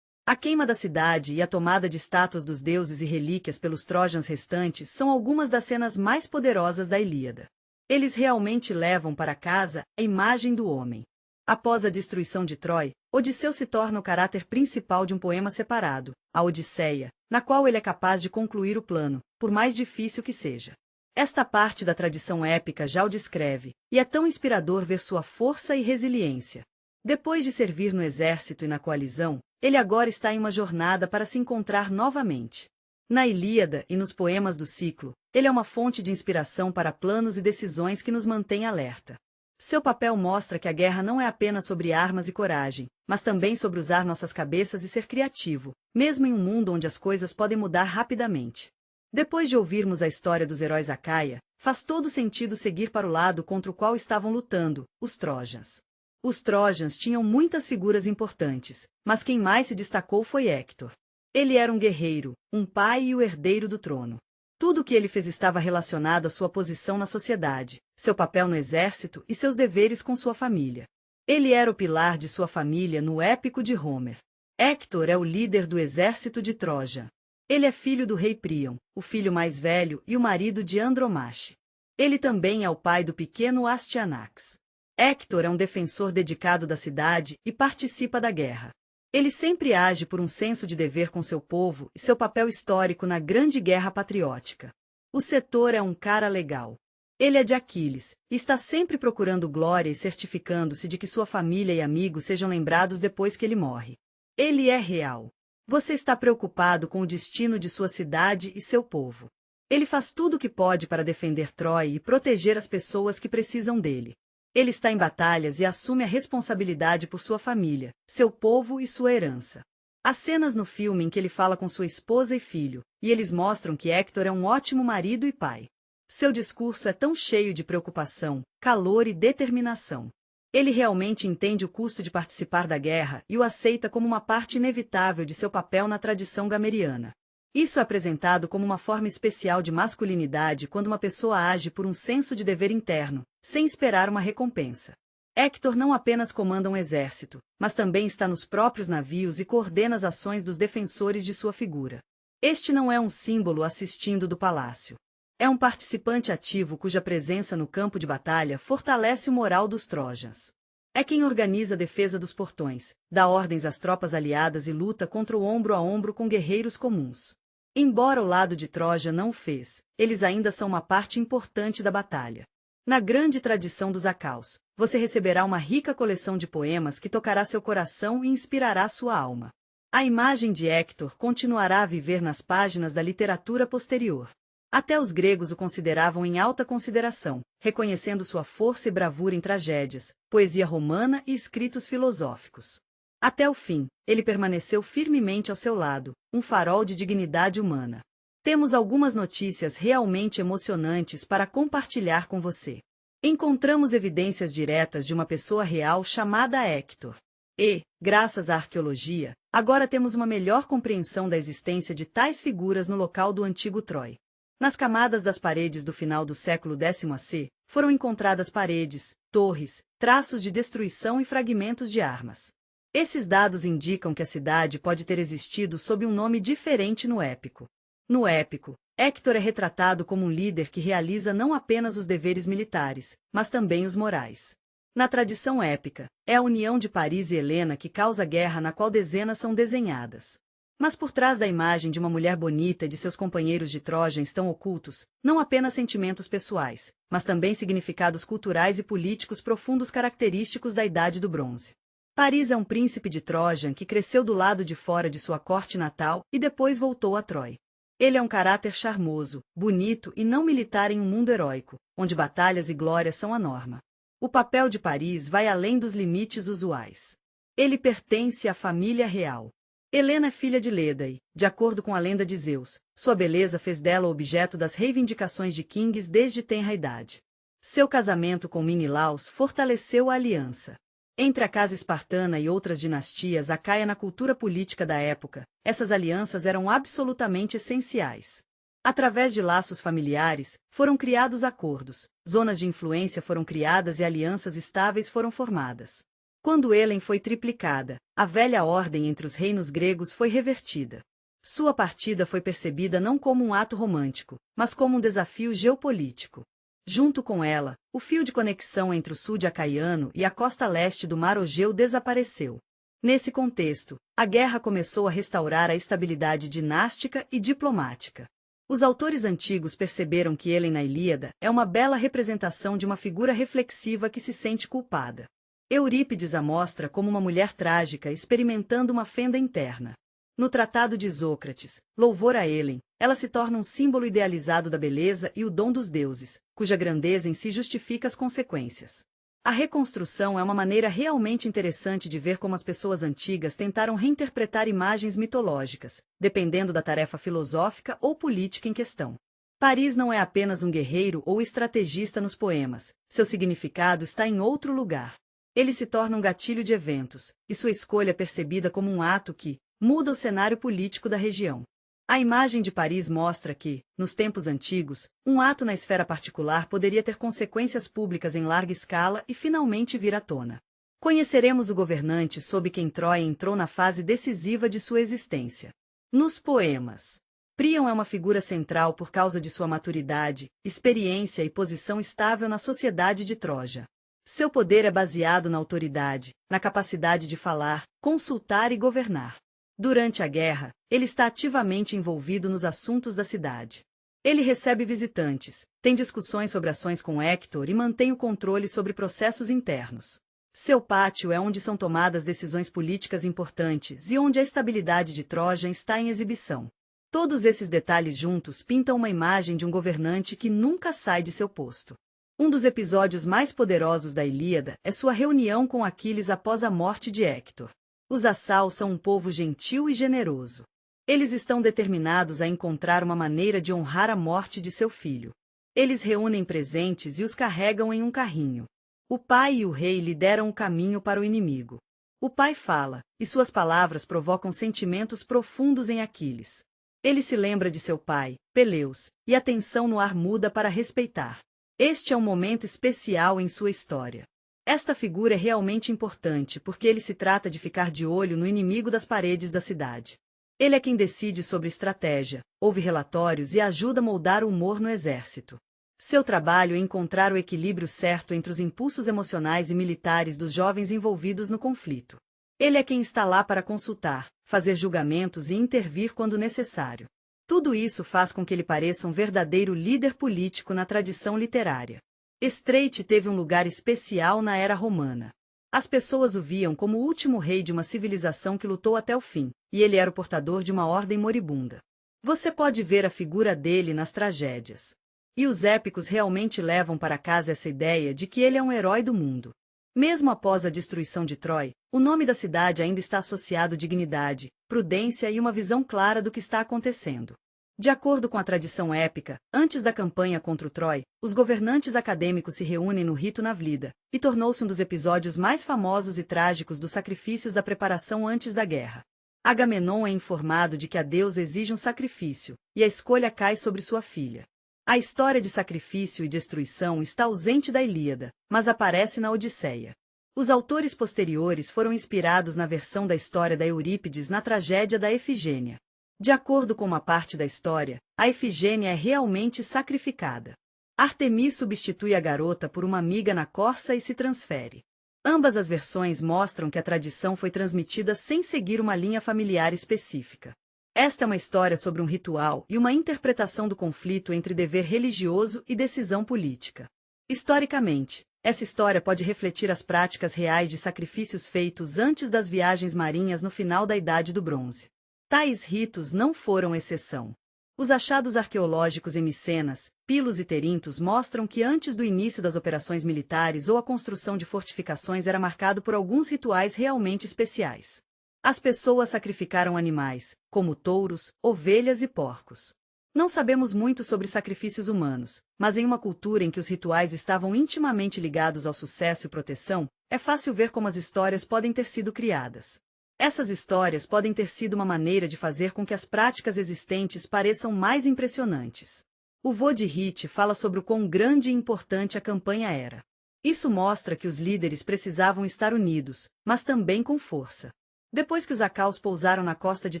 A queima da cidade e a tomada de estátuas dos deuses e relíquias pelos trojans restantes são algumas das cenas mais poderosas da Ilíada. Eles realmente levam para casa a imagem do homem. Após a destruição de Troy, Odisseu se torna o caráter principal de um poema separado, a Odisseia, na qual ele é capaz de concluir o plano, por mais difícil que seja. Esta parte da tradição épica já o descreve, e é tão inspirador ver sua força e resiliência. Depois de servir no exército e na coalizão, ele agora está em uma jornada para se encontrar novamente. Na Ilíada e nos poemas do ciclo, ele é uma fonte de inspiração para planos e decisões que nos mantém alerta. Seu papel mostra que a guerra não é apenas sobre armas e coragem, mas também sobre usar nossas cabeças e ser criativo, mesmo em um mundo onde as coisas podem mudar rapidamente. Depois de ouvirmos a história dos heróis Acaia, faz todo sentido seguir para o lado contra o qual estavam lutando, os Trojans. Os Trojans tinham muitas figuras importantes, mas quem mais se destacou foi Héctor. Ele era um guerreiro, um pai e o herdeiro do trono. Tudo o que ele fez estava relacionado à sua posição na sociedade, seu papel no exército e seus deveres com sua família. Ele era o pilar de sua família no épico de Homer. Héctor é o líder do exército de Troja. Ele é filho do rei Príamo, o filho mais velho e o marido de Andromache. Ele também é o pai do pequeno Astyanax. Héctor é um defensor dedicado da cidade e participa da guerra. Ele sempre age por um senso de dever com seu povo e seu papel histórico na Grande Guerra Patriótica. O Setor é um cara legal. Ele é de Aquiles, e está sempre procurando glória e certificando-se de que sua família e amigos sejam lembrados depois que ele morre. Ele é real. Você está preocupado com o destino de sua cidade e seu povo. Ele faz tudo o que pode para defender Troy e proteger as pessoas que precisam dele. Ele está em batalhas e assume a responsabilidade por sua família, seu povo e sua herança. Há cenas no filme em que ele fala com sua esposa e filho, e eles mostram que Héctor é um ótimo marido e pai. Seu discurso é tão cheio de preocupação, calor e determinação. Ele realmente entende o custo de participar da guerra e o aceita como uma parte inevitável de seu papel na tradição gameriana. Isso é apresentado como uma forma especial de masculinidade quando uma pessoa age por um senso de dever interno, sem esperar uma recompensa. Héctor não apenas comanda um exército, mas também está nos próprios navios e coordena as ações dos defensores de sua figura. Este não é um símbolo assistindo do palácio. É um participante ativo cuja presença no campo de batalha fortalece o moral dos Trojans. É quem organiza a defesa dos portões, dá ordens às tropas aliadas e luta contra o ombro a ombro com guerreiros comuns. Embora o lado de Troja não o fez, eles ainda são uma parte importante da batalha. Na grande tradição dos Acaus, você receberá uma rica coleção de poemas que tocará seu coração e inspirará sua alma. A imagem de Héctor continuará a viver nas páginas da literatura posterior. Até os gregos o consideravam em alta consideração, reconhecendo sua força e bravura em tragédias, poesia romana e escritos filosóficos. Até o fim, ele permaneceu firmemente ao seu lado, um farol de dignidade humana. Temos algumas notícias realmente emocionantes para compartilhar com você. Encontramos evidências diretas de uma pessoa real chamada Héctor. E, graças à arqueologia, agora temos uma melhor compreensão da existência de tais figuras no local do antigo Troy. Nas camadas das paredes do final do século X AC, foram encontradas paredes, torres, traços de destruição e fragmentos de armas. Esses dados indicam que a cidade pode ter existido sob um nome diferente no épico. No épico, Héctor é retratado como um líder que realiza não apenas os deveres militares, mas também os morais. Na tradição épica, é a união de Paris e Helena que causa a guerra na qual dezenas são desenhadas. Mas por trás da imagem de uma mulher bonita e de seus companheiros de Troja estão ocultos, não apenas sentimentos pessoais, mas também significados culturais e políticos profundos característicos da Idade do Bronze. Paris é um príncipe de Trojan que cresceu do lado de fora de sua corte natal e depois voltou a Troy. Ele é um caráter charmoso, bonito e não militar em um mundo heróico, onde batalhas e glórias são a norma. O papel de Paris vai além dos limites usuais. Ele pertence à família real. Helena é filha de Leda e, de acordo com a lenda de Zeus, sua beleza fez dela objeto das reivindicações de Kings desde tenra idade. Seu casamento com Minilaus fortaleceu a aliança entre a casa espartana e outras dinastias acaia na cultura política da época. Essas alianças eram absolutamente essenciais. Através de laços familiares, foram criados acordos, zonas de influência foram criadas e alianças estáveis foram formadas. Quando Helen foi triplicada, a velha ordem entre os reinos gregos foi revertida. Sua partida foi percebida não como um ato romântico, mas como um desafio geopolítico. Junto com ela, o fio de conexão entre o sul de Acaiano e a costa leste do Mar Egeu desapareceu. Nesse contexto, a guerra começou a restaurar a estabilidade dinástica e diplomática. Os autores antigos perceberam que Helen na Ilíada é uma bela representação de uma figura reflexiva que se sente culpada. Eurípides a mostra como uma mulher trágica experimentando uma fenda interna. No Tratado de Isócrates, Louvor a Helen, ela se torna um símbolo idealizado da beleza e o dom dos deuses, cuja grandeza em si justifica as consequências. A reconstrução é uma maneira realmente interessante de ver como as pessoas antigas tentaram reinterpretar imagens mitológicas, dependendo da tarefa filosófica ou política em questão. Paris não é apenas um guerreiro ou estrategista nos poemas, seu significado está em outro lugar. Ele se torna um gatilho de eventos, e sua escolha é percebida como um ato que muda o cenário político da região. A imagem de Paris mostra que, nos tempos antigos, um ato na esfera particular poderia ter consequências públicas em larga escala e finalmente vir à tona. Conheceremos o governante sob quem Troia entrou na fase decisiva de sua existência. Nos poemas, Príamo é uma figura central por causa de sua maturidade, experiência e posição estável na sociedade de Troja. Seu poder é baseado na autoridade, na capacidade de falar, consultar e governar. Durante a guerra, ele está ativamente envolvido nos assuntos da cidade. Ele recebe visitantes, tem discussões sobre ações com Héctor e mantém o controle sobre processos internos. Seu pátio é onde são tomadas decisões políticas importantes e onde a estabilidade de Troja está em exibição. Todos esses detalhes juntos pintam uma imagem de um governante que nunca sai de seu posto. Um dos episódios mais poderosos da Ilíada é sua reunião com Aquiles após a morte de Héctor. Os Assal são um povo gentil e generoso. Eles estão determinados a encontrar uma maneira de honrar a morte de seu filho. Eles reúnem presentes e os carregam em um carrinho. O pai e o rei lideram o caminho para o inimigo. O pai fala, e suas palavras provocam sentimentos profundos em Aquiles. Ele se lembra de seu pai, Peleus, e a tensão no ar muda para respeitar. Este é um momento especial em sua história. Esta figura é realmente importante porque ele se trata de ficar de olho no inimigo das paredes da cidade. Ele é quem decide sobre estratégia, ouve relatórios e ajuda a moldar o humor no exército. Seu trabalho é encontrar o equilíbrio certo entre os impulsos emocionais e militares dos jovens envolvidos no conflito. Ele é quem está lá para consultar, fazer julgamentos e intervir quando necessário. Tudo isso faz com que ele pareça um verdadeiro líder político na tradição literária. Estreite teve um lugar especial na era romana. As pessoas o viam como o último rei de uma civilização que lutou até o fim, e ele era o portador de uma ordem moribunda. Você pode ver a figura dele nas tragédias. E os épicos realmente levam para casa essa ideia de que ele é um herói do mundo. Mesmo após a destruição de Troia, o nome da cidade ainda está associado à dignidade, prudência e uma visão clara do que está acontecendo. De acordo com a tradição épica, antes da campanha contra o Troia, os governantes acadêmicos se reúnem no rito Navlida, e tornou-se um dos episódios mais famosos e trágicos dos sacrifícios da preparação antes da guerra. Agamenon é informado de que a deusa exige um sacrifício, e a escolha cai sobre sua filha. A história de sacrifício e destruição está ausente da Ilíada, mas aparece na Odisseia. Os autores posteriores foram inspirados na versão da história da Eurípides na tragédia da Efigênia. De acordo com uma parte da história, a Efigênia é realmente sacrificada. Artemis substitui a garota por uma amiga na corça e se transfere. Ambas as versões mostram que a tradição foi transmitida sem seguir uma linha familiar específica. Esta é uma história sobre um ritual e uma interpretação do conflito entre dever religioso e decisão política. Historicamente, essa história pode refletir as práticas reais de sacrifícios feitos antes das viagens marinhas no final da Idade do Bronze. Tais ritos não foram exceção. Os achados arqueológicos em Micenas, Pilos e Terintos mostram que antes do início das operações militares ou a construção de fortificações era marcado por alguns rituais realmente especiais. As pessoas sacrificaram animais, como touros, ovelhas e porcos. Não sabemos muito sobre sacrifícios humanos, mas em uma cultura em que os rituais estavam intimamente ligados ao sucesso e proteção, é fácil ver como as histórias podem ter sido criadas. Essas histórias podem ter sido uma maneira de fazer com que as práticas existentes pareçam mais impressionantes. O vô de Hit fala sobre o quão grande e importante a campanha era. Isso mostra que os líderes precisavam estar unidos, mas também com força. Depois que os Acaus pousaram na costa de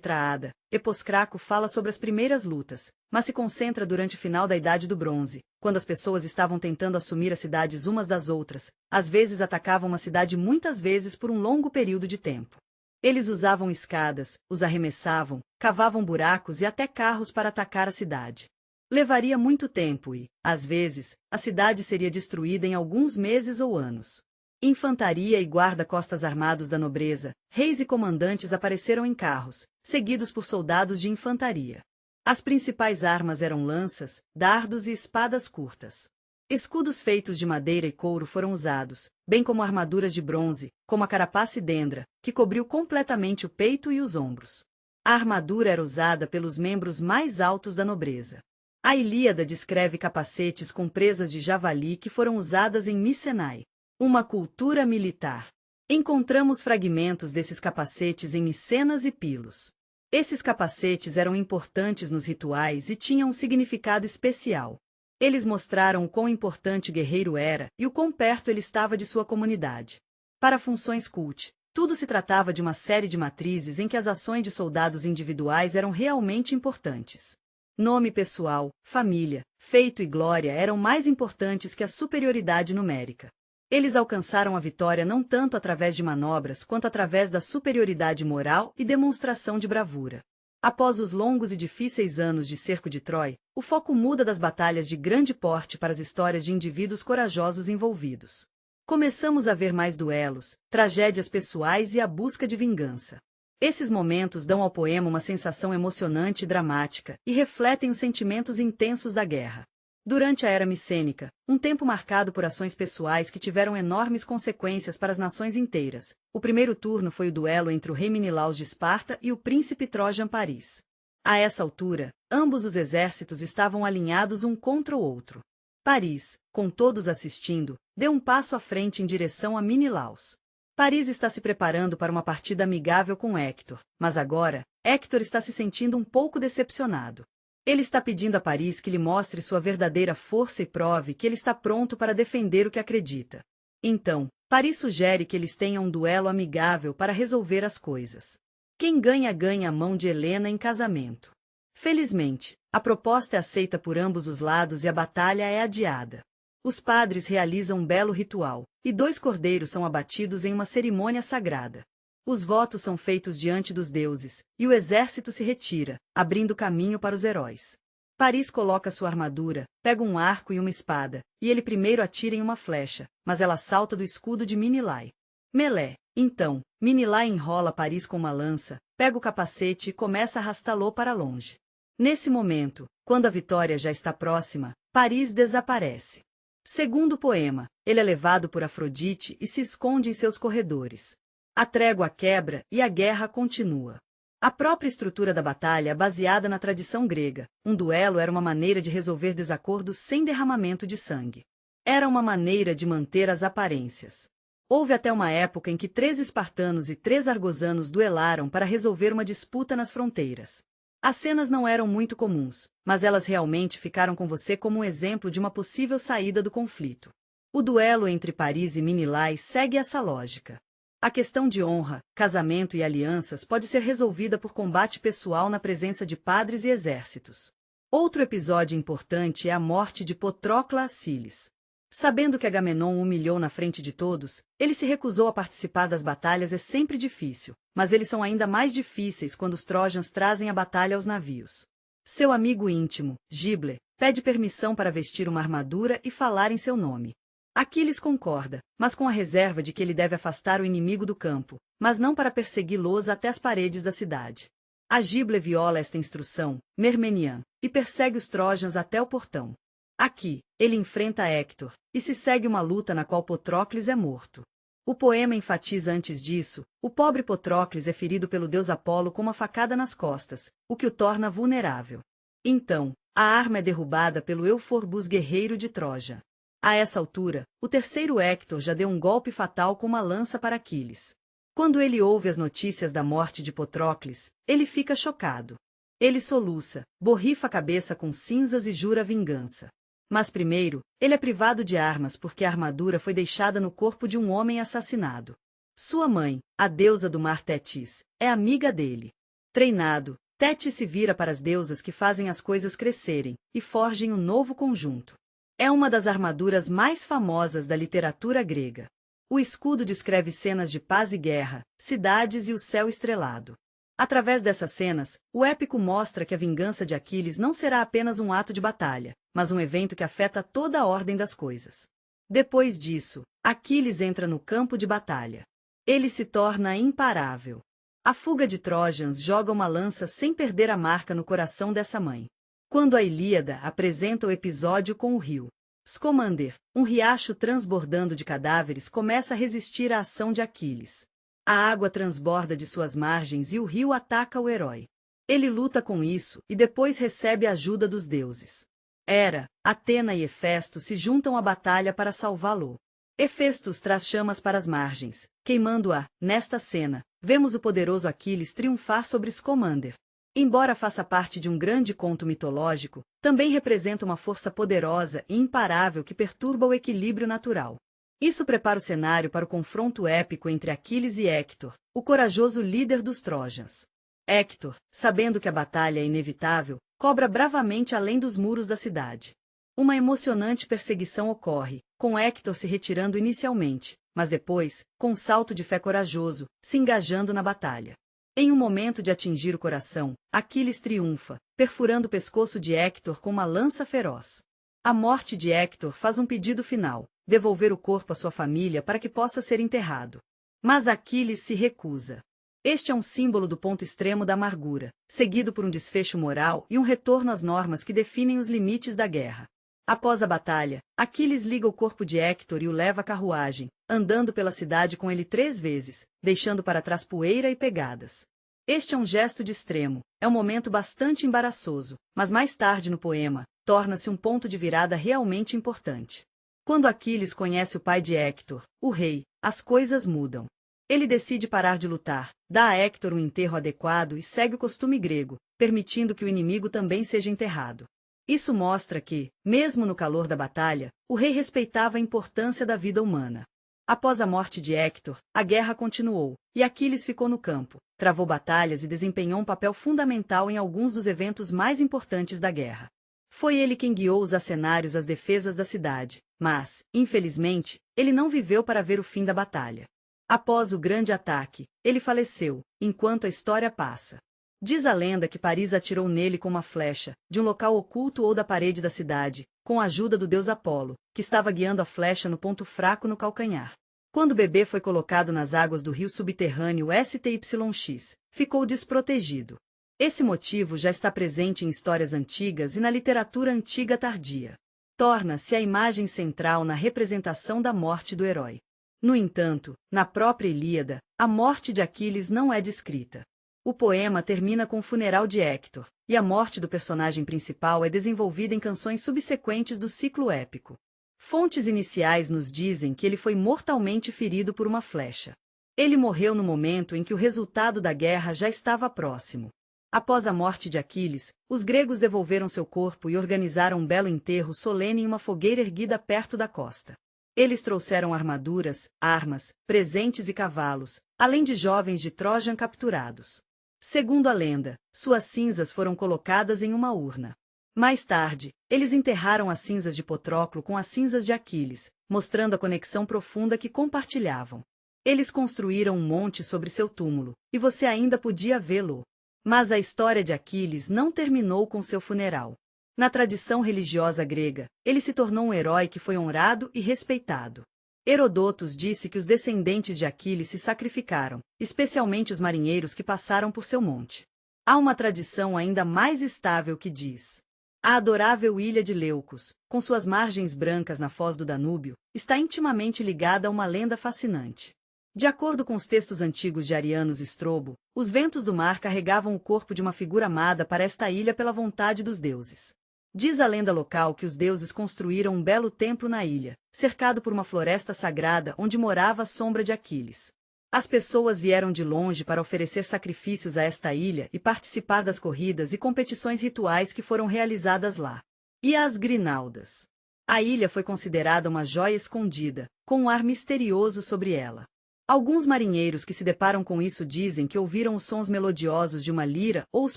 Traada, Eposcraco fala sobre as primeiras lutas, mas se concentra durante o final da Idade do Bronze, quando as pessoas estavam tentando assumir as cidades umas das outras, às vezes atacavam uma cidade muitas vezes por um longo período de tempo. Eles usavam escadas, os arremessavam, cavavam buracos e até carros para atacar a cidade. Levaria muito tempo e, às vezes, a cidade seria destruída em alguns meses ou anos. Infantaria e guarda-costas armados da nobreza, reis e comandantes apareceram em carros, seguidos por soldados de infantaria. As principais armas eram lanças, dardos e espadas curtas. Escudos feitos de madeira e couro foram usados, bem como armaduras de bronze, como a carapaça dendra, que cobriu completamente o peito e os ombros. A armadura era usada pelos membros mais altos da nobreza. A Ilíada descreve capacetes com presas de javali que foram usadas em Micenai. Uma cultura militar. Encontramos fragmentos desses capacetes em Micenas e Pilos. Esses capacetes eram importantes nos rituais e tinham um significado especial. Eles mostraram o quão importante o guerreiro era e o quão perto ele estava de sua comunidade. Para funções cult, tudo se tratava de uma série de matrizes em que as ações de soldados individuais eram realmente importantes. Nome pessoal, família, feito e glória eram mais importantes que a superioridade numérica. Eles alcançaram a vitória não tanto através de manobras quanto através da superioridade moral e demonstração de bravura. Após os longos e difíceis anos de cerco de Troy, o foco muda das batalhas de grande porte para as histórias de indivíduos corajosos envolvidos. Começamos a ver mais duelos, tragédias pessoais e a busca de vingança. Esses momentos dão ao poema uma sensação emocionante e dramática, e refletem os sentimentos intensos da guerra. Durante a Era Micênica, um tempo marcado por ações pessoais que tiveram enormes consequências para as nações inteiras, o primeiro turno foi o duelo entre o rei Menilaus de Esparta e o príncipe Trojan Paris. A essa altura, ambos os exércitos estavam alinhados um contra o outro. Paris, com todos assistindo, deu um passo à frente em direção a Menilaus. Paris está se preparando para uma partida amigável com Héctor, mas agora, Héctor está se sentindo um pouco decepcionado. Ele está pedindo a Paris que lhe mostre sua verdadeira força e prove que ele está pronto para defender o que acredita. Então, Paris sugere que eles tenham um duelo amigável para resolver as coisas. Quem ganha ganha a mão de Helena em casamento. Felizmente, a proposta é aceita por ambos os lados e a batalha é adiada. Os padres realizam um belo ritual, e 2 cordeiros são abatidos em uma cerimônia sagrada. Os votos são feitos diante dos deuses, e o exército se retira, abrindo caminho para os heróis. Paris coloca sua armadura, pega um arco e uma espada, e ele primeiro atira em uma flecha, mas ela salta do escudo de Minilai. Melé. Então, Minilai enrola Paris com uma lança, pega o capacete e começa a arrastá-lo para longe. Nesse momento, quando a vitória já está próxima, Paris desaparece. Segundo o poema, ele é levado por Afrodite e se esconde em seus corredores. A trégua quebra e a guerra continua. A própria estrutura da batalha é baseada na tradição grega. Um duelo era uma maneira de resolver desacordos sem derramamento de sangue. Era uma maneira de manter as aparências. Houve até uma época em que 3 espartanos e 3 argosanos duelaram para resolver uma disputa nas fronteiras. As cenas não eram muito comuns, mas elas realmente ficaram com você como um exemplo de uma possível saída do conflito. O duelo entre Paris e Minilai segue essa lógica. A questão de honra, casamento e alianças pode ser resolvida por combate pessoal na presença de padres e exércitos. Outro episódio importante é a morte de Patroclo Acilis. Sabendo que Agamenon o humilhou na frente de todos, ele se recusou a participar das batalhas. É sempre difícil, mas eles são ainda mais difíceis quando os Trojans trazem a batalha aos navios. Seu amigo íntimo, Gible, pede permissão para vestir uma armadura e falar em seu nome. Aquiles concorda, mas com a reserva de que ele deve afastar o inimigo do campo, mas não para persegui-los até as paredes da cidade. A Gible viola esta instrução, Mermenian, e persegue os Trojans até o portão. Aqui, ele enfrenta Héctor, e se segue uma luta na qual Patroclus é morto. O poema enfatiza antes disso: o pobre Patroclus é ferido pelo deus Apolo com uma facada nas costas, o que o torna vulnerável. Então, a arma é derrubada pelo Euphorbus, guerreiro de Troja. A essa altura, o terceiro Héctor já deu um golpe fatal com uma lança para Aquiles. Quando ele ouve as notícias da morte de Patroclus, ele fica chocado. Ele soluça, borrifa a cabeça com cinzas e jura vingança. Mas primeiro, ele é privado de armas porque a armadura foi deixada no corpo de um homem assassinado. Sua mãe, a deusa do mar Tétis, é amiga dele. Treinado, Tétis se vira para as deusas que fazem as coisas crescerem e forgem um novo conjunto. É uma das armaduras mais famosas da literatura grega. O escudo descreve cenas de paz e guerra, cidades e o céu estrelado. Através dessas cenas, o épico mostra que a vingança de Aquiles não será apenas um ato de batalha, mas um evento que afeta toda a ordem das coisas. Depois disso, Aquiles entra no campo de batalha. Ele se torna imparável. A fuga de Trojans joga uma lança sem perder a marca no coração dessa mãe. Quando a Ilíada apresenta o episódio com o rio Scamander, um riacho transbordando de cadáveres começa a resistir à ação de Aquiles. A água transborda de suas margens e o rio ataca o herói. Ele luta com isso e depois recebe a ajuda dos deuses. Hera, Atena e Hefesto se juntam à batalha para salvá-lo. Hefestos traz chamas para as margens, queimando-a. Nesta cena, vemos o poderoso Aquiles triunfar sobre Scamander. Embora faça parte de um grande conto mitológico, também representa uma força poderosa e imparável que perturba o equilíbrio natural. Isso prepara o cenário para o confronto épico entre Aquiles e Héctor, o corajoso líder dos Trojans. Héctor, sabendo que a batalha é inevitável, cobra bravamente além dos muros da cidade. Uma emocionante perseguição ocorre, com Héctor se retirando inicialmente, mas depois, com um salto de fé corajoso, se engajando na batalha. Em um momento de atingir o coração, Aquiles triunfa, perfurando o pescoço de Héctor com uma lança feroz. A morte de Héctor faz um pedido final: devolver o corpo à sua família para que possa ser enterrado. Mas Aquiles se recusa. Este é um símbolo do ponto extremo da amargura, seguido por um desfecho moral e um retorno às normas que definem os limites da guerra. Após a batalha, Aquiles liga o corpo de Héctor e o leva à carruagem, andando pela cidade com ele 3 vezes, deixando para trás poeira e pegadas. Este é um gesto de extremo, é um momento bastante embaraçoso, mas mais tarde no poema, torna-se um ponto de virada realmente importante. Quando Aquiles conhece o pai de Héctor, o rei, as coisas mudam. Ele decide parar de lutar, dá a Héctor um enterro adequado e segue o costume grego, permitindo que o inimigo também seja enterrado. Isso mostra que, mesmo no calor da batalha, o rei respeitava a importância da vida humana. Após a morte de Héctor, a guerra continuou, e Aquiles ficou no campo, travou batalhas e desempenhou um papel fundamental em alguns dos eventos mais importantes da guerra. Foi ele quem guiou os acenários às defesas da cidade, mas, infelizmente, ele não viveu para ver o fim da batalha. Após o grande ataque, ele faleceu, enquanto a história passa. Diz a lenda que Paris atirou nele com uma flecha, de um local oculto ou da parede da cidade, com a ajuda do deus Apolo, que estava guiando a flecha no ponto fraco no calcanhar. Quando o bebê foi colocado nas águas do rio subterrâneo STYX, ficou desprotegido. Esse motivo já está presente em histórias antigas e na literatura antiga tardia. Torna-se a imagem central na representação da morte do herói. No entanto, na própria Ilíada, a morte de Aquiles não é descrita. O poema termina com o funeral de Héctor, e a morte do personagem principal é desenvolvida em canções subsequentes do ciclo épico. Fontes iniciais nos dizem que ele foi mortalmente ferido por uma flecha. Ele morreu no momento em que o resultado da guerra já estava próximo. Após a morte de Aquiles, os gregos devolveram seu corpo e organizaram um belo enterro solene em uma fogueira erguida perto da costa. Eles trouxeram armaduras, armas, presentes e cavalos, além de jovens de Trojan capturados. Segundo a lenda, suas cinzas foram colocadas em uma urna. Mais tarde, eles enterraram as cinzas de Patroclo com as cinzas de Aquiles, mostrando a conexão profunda que compartilhavam. Eles construíram um monte sobre seu túmulo, e você ainda podia vê-lo. Mas a história de Aquiles não terminou com seu funeral. Na tradição religiosa grega, ele se tornou um herói que foi honrado e respeitado. Herodotos disse que os descendentes de Aquiles se sacrificaram, especialmente os marinheiros que passaram por seu monte. Há uma tradição ainda mais estável que diz: A adorável ilha de Leucos, com suas margens brancas na foz do Danúbio, está intimamente ligada a uma lenda fascinante. De acordo com os textos antigos de Arianos Strobo, os ventos do mar carregavam o corpo de uma figura amada para esta ilha pela vontade dos deuses. Diz a lenda local que os deuses construíram um belo templo na ilha, cercado por uma floresta sagrada onde morava a sombra de Aquiles. As pessoas vieram de longe para oferecer sacrifícios a esta ilha e participar das corridas e competições rituais que foram realizadas lá. E as grinaldas. A ilha foi considerada uma joia escondida, com um ar misterioso sobre ela. Alguns marinheiros que se deparam com isso dizem que ouviram os sons melodiosos de uma lira ou os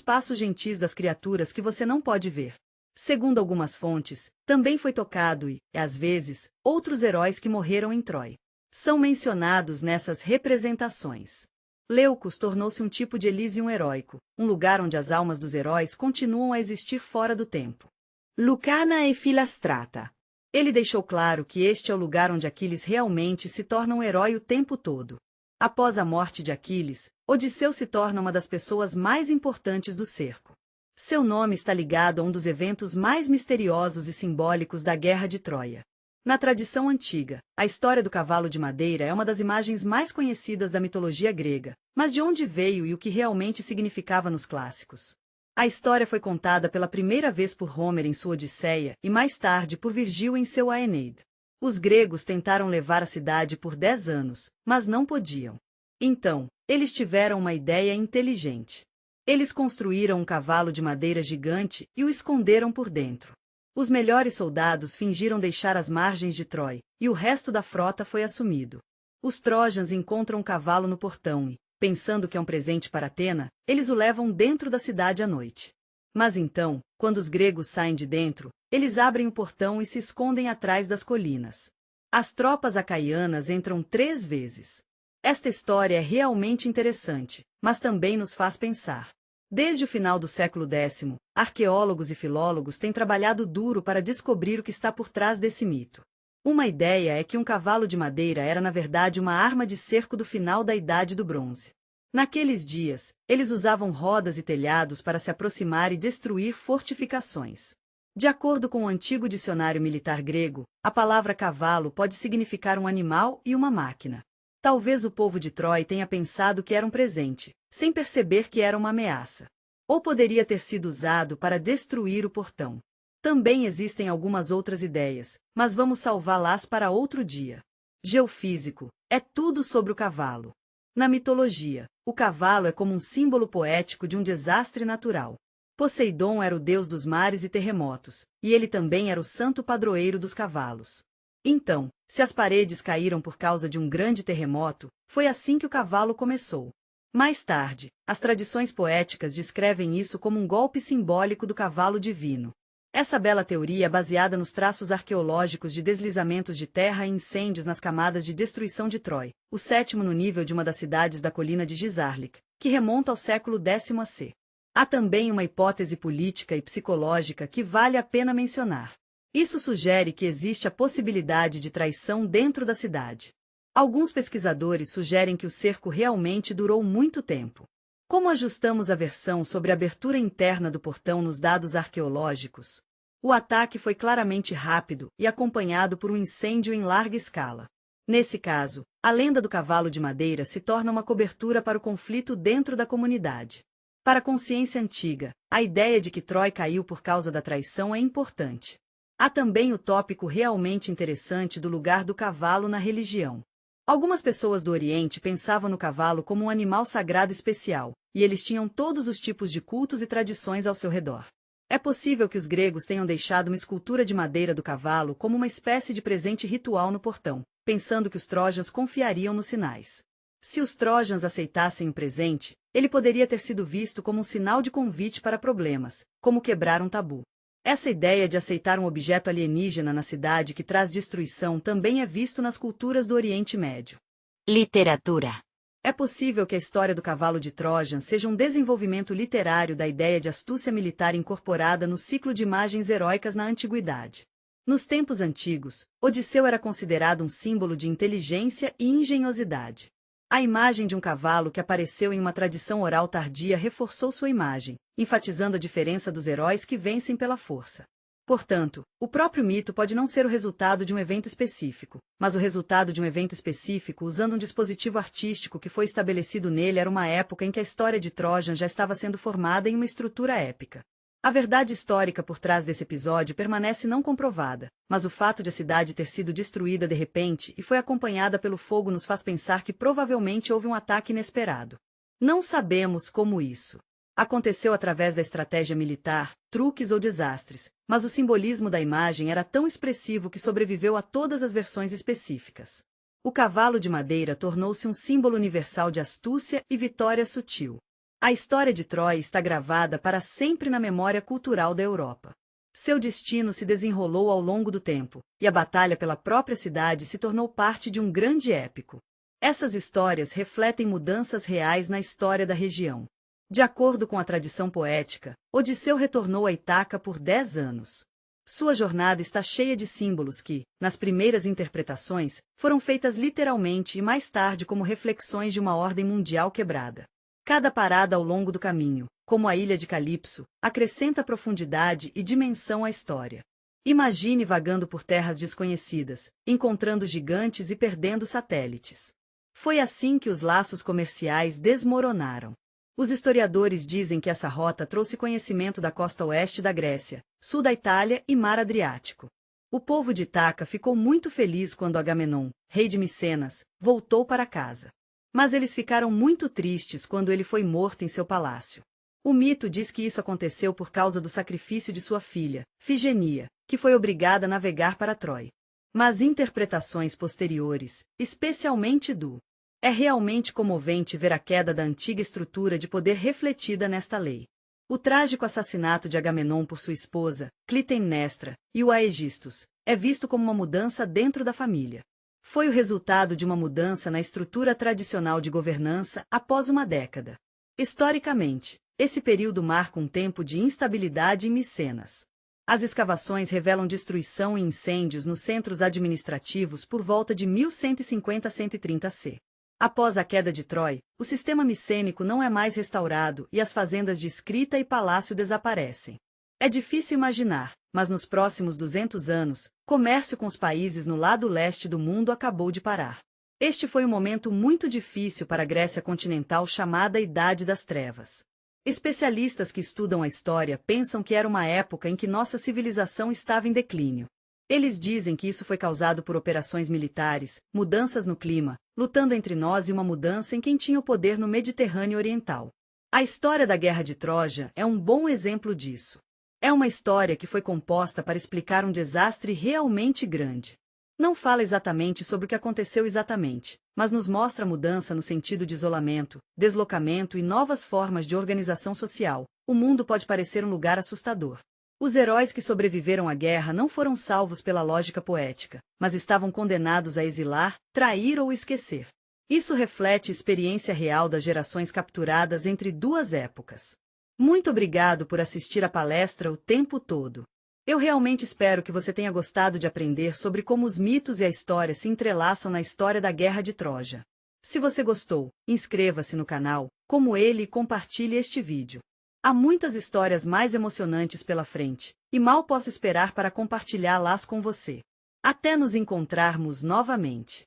passos gentis das criaturas que você não pode ver. Segundo algumas fontes, também foi tocado e, às vezes, outros heróis que morreram em Troia são mencionados nessas representações. Leucos tornou-se um tipo de Elysium heróico, um lugar onde as almas dos heróis continuam a existir fora do tempo. Lucana e Filastrata. Ele deixou claro que este é o lugar onde Aquiles realmente se torna um herói o tempo todo. Após a morte de Aquiles, Odisseu se torna uma das pessoas mais importantes do cerco. Seu nome está ligado a um dos eventos mais misteriosos e simbólicos da Guerra de Troia. Na tradição antiga, a história do cavalo de madeira é uma das imagens mais conhecidas da mitologia grega, mas de onde veio e o que realmente significava nos clássicos? A história foi contada pela primeira vez por Homer em sua Odisseia e mais tarde por Virgílio em seu A Eneida. Os gregos tentaram levar a cidade por 10 anos, mas não podiam. Então, eles tiveram uma ideia inteligente. Eles construíram um cavalo de madeira gigante e o esconderam por dentro. Os melhores soldados fingiram deixar as margens de Troia, e o resto da frota foi assumido. Os trojans encontram o cavalo no portão e, pensando que é um presente para Atena, eles o levam dentro da cidade à noite. Mas então, quando os gregos saem de dentro, eles abrem o portão e se escondem atrás das colinas. As tropas acaianas entram 3 vezes. Esta história é realmente interessante, mas também nos faz pensar. Desde o final do século X, arqueólogos e filólogos têm trabalhado duro para descobrir o que está por trás desse mito. Uma ideia é que um cavalo de madeira era na verdade uma arma de cerco do final da Idade do Bronze. Naqueles dias, eles usavam rodas e telhados para se aproximar e destruir fortificações. De acordo com o antigo dicionário militar grego, a palavra cavalo pode significar um animal e uma máquina. Talvez o povo de Troia tenha pensado que era um presente, sem perceber que era uma ameaça. Ou poderia ter sido usado para destruir o portão. Também existem algumas outras ideias, mas vamos salvá-las para outro dia. Geofísico. É tudo sobre o cavalo. Na mitologia, o cavalo é como um símbolo poético de um desastre natural. Poseidon era o deus dos mares e terremotos, e ele também era o santo padroeiro dos cavalos. Então, se as paredes caíram por causa de um grande terremoto, foi assim que o cavalo começou. Mais tarde, as tradições poéticas descrevem isso como um golpe simbólico do cavalo divino. Essa bela teoria é baseada nos traços arqueológicos de deslizamentos de terra e incêndios nas camadas de destruição de Troia, o 7º no nível de uma das cidades da colina de Gisarlik, que remonta ao século X AC. Há também uma hipótese política e psicológica que vale a pena mencionar. Isso sugere que existe a possibilidade de traição dentro da cidade. Alguns pesquisadores sugerem que o cerco realmente durou muito tempo. Como ajustamos a versão sobre a abertura interna do portão nos dados arqueológicos? O ataque foi claramente rápido e acompanhado por um incêndio em larga escala. Nesse caso, a lenda do cavalo de madeira se torna uma cobertura para o conflito dentro da comunidade. Para a consciência antiga, a ideia de que Troia caiu por causa da traição é importante. Há também o tópico realmente interessante do lugar do cavalo na religião. Algumas pessoas do Oriente pensavam no cavalo como um animal sagrado especial, e eles tinham todos os tipos de cultos e tradições ao seu redor. É possível que os gregos tenham deixado uma escultura de madeira do cavalo como uma espécie de presente ritual no portão, pensando que os trojans confiariam nos sinais. Se os trojans aceitassem o presente, ele poderia ter sido visto como um sinal de convite para problemas, como quebrar um tabu. Essa ideia de aceitar um objeto alienígena na cidade que traz destruição também é visto nas culturas do Oriente Médio. Literatura. É possível que a história do cavalo de Trojan seja um desenvolvimento literário da ideia de astúcia militar incorporada no ciclo de imagens heróicas na antiguidade. Nos tempos antigos, Odisseu era considerado um símbolo de inteligência e engenhosidade. A imagem de um cavalo que apareceu em uma tradição oral tardia reforçou sua imagem, enfatizando a diferença dos heróis que vencem pela força. Portanto, o próprio mito pode não ser o resultado de um evento específico, mas o resultado de um evento específico usando um dispositivo artístico que foi estabelecido nele. Era uma época em que a história de Trojan já estava sendo formada em uma estrutura épica. A verdade histórica por trás desse episódio permanece não comprovada, mas o fato de a cidade ter sido destruída de repente e foi acompanhada pelo fogo nos faz pensar que provavelmente houve um ataque inesperado. Não sabemos como isso aconteceu através da estratégia militar, truques ou desastres, mas o simbolismo da imagem era tão expressivo que sobreviveu a todas as versões específicas. O cavalo de madeira tornou-se um símbolo universal de astúcia e vitória sutil. A história de Troia está gravada para sempre na memória cultural da Europa. Seu destino se desenrolou ao longo do tempo, e a batalha pela própria cidade se tornou parte de um grande épico. Essas histórias refletem mudanças reais na história da região. De acordo com a tradição poética, Odisseu retornou a Ítaca por 10 anos. Sua jornada está cheia de símbolos que, nas primeiras interpretações, foram feitas literalmente e mais tarde como reflexões de uma ordem mundial quebrada. Cada parada ao longo do caminho, como a ilha de Calipso, acrescenta profundidade e dimensão à história. Imagine vagando por terras desconhecidas, encontrando gigantes e perdendo satélites. Foi assim que os laços comerciais desmoronaram. Os historiadores dizem que essa rota trouxe conhecimento da costa oeste da Grécia, sul da Itália e mar Adriático. O povo de Ítaca ficou muito feliz quando Agamenon, rei de Micenas, voltou para casa. Mas eles ficaram muito tristes quando ele foi morto em seu palácio. O mito diz que isso aconteceu por causa do sacrifício de sua filha, Figenia, que foi obrigada a navegar para Troia. Mas interpretações posteriores, especialmente é realmente comovente ver a queda da antiga estrutura de poder refletida nesta lei. O trágico assassinato de Agamenon por sua esposa, Clitemnestra, e o Aegisthus, é visto como uma mudança dentro da família. Foi o resultado de uma mudança na estrutura tradicional de governança após uma década. Historicamente, esse período marca um tempo de instabilidade em Micenas. As escavações revelam destruição e incêndios nos centros administrativos por volta de 1150 a 130 c. Após a queda de Troia, o sistema micênico não é mais restaurado e as fazendas de escrita e palácio desaparecem. É difícil imaginar, mas nos próximos 200 anos, comércio com os países no lado leste do mundo acabou de parar. Este foi um momento muito difícil para a Grécia continental chamada Idade das Trevas. Especialistas que estudam a história pensam que era uma época em que nossa civilização estava em declínio. Eles dizem que isso foi causado por operações militares, mudanças no clima, lutando entre nós e uma mudança em quem tinha o poder no Mediterrâneo Oriental. A história da Guerra de Troja é um bom exemplo disso. É uma história que foi composta para explicar um desastre realmente grande. Não fala exatamente sobre o que aconteceu exatamente, mas nos mostra a mudança no sentido de isolamento, deslocamento e novas formas de organização social. O mundo pode parecer um lugar assustador. Os heróis que sobreviveram à guerra não foram salvos pela lógica poética, mas estavam condenados a exilar, trair ou esquecer. Isso reflete a experiência real das gerações capturadas entre duas épocas. Muito obrigado por assistir à palestra o tempo todo. Eu realmente espero que você tenha gostado de aprender sobre como os mitos e a história se entrelaçam na história da Guerra de Troja. Se você gostou, inscreva-se no canal, como ele e compartilhe este vídeo. Há muitas histórias mais emocionantes pela frente, e mal posso esperar para compartilhá-las com você. Até nos encontrarmos novamente.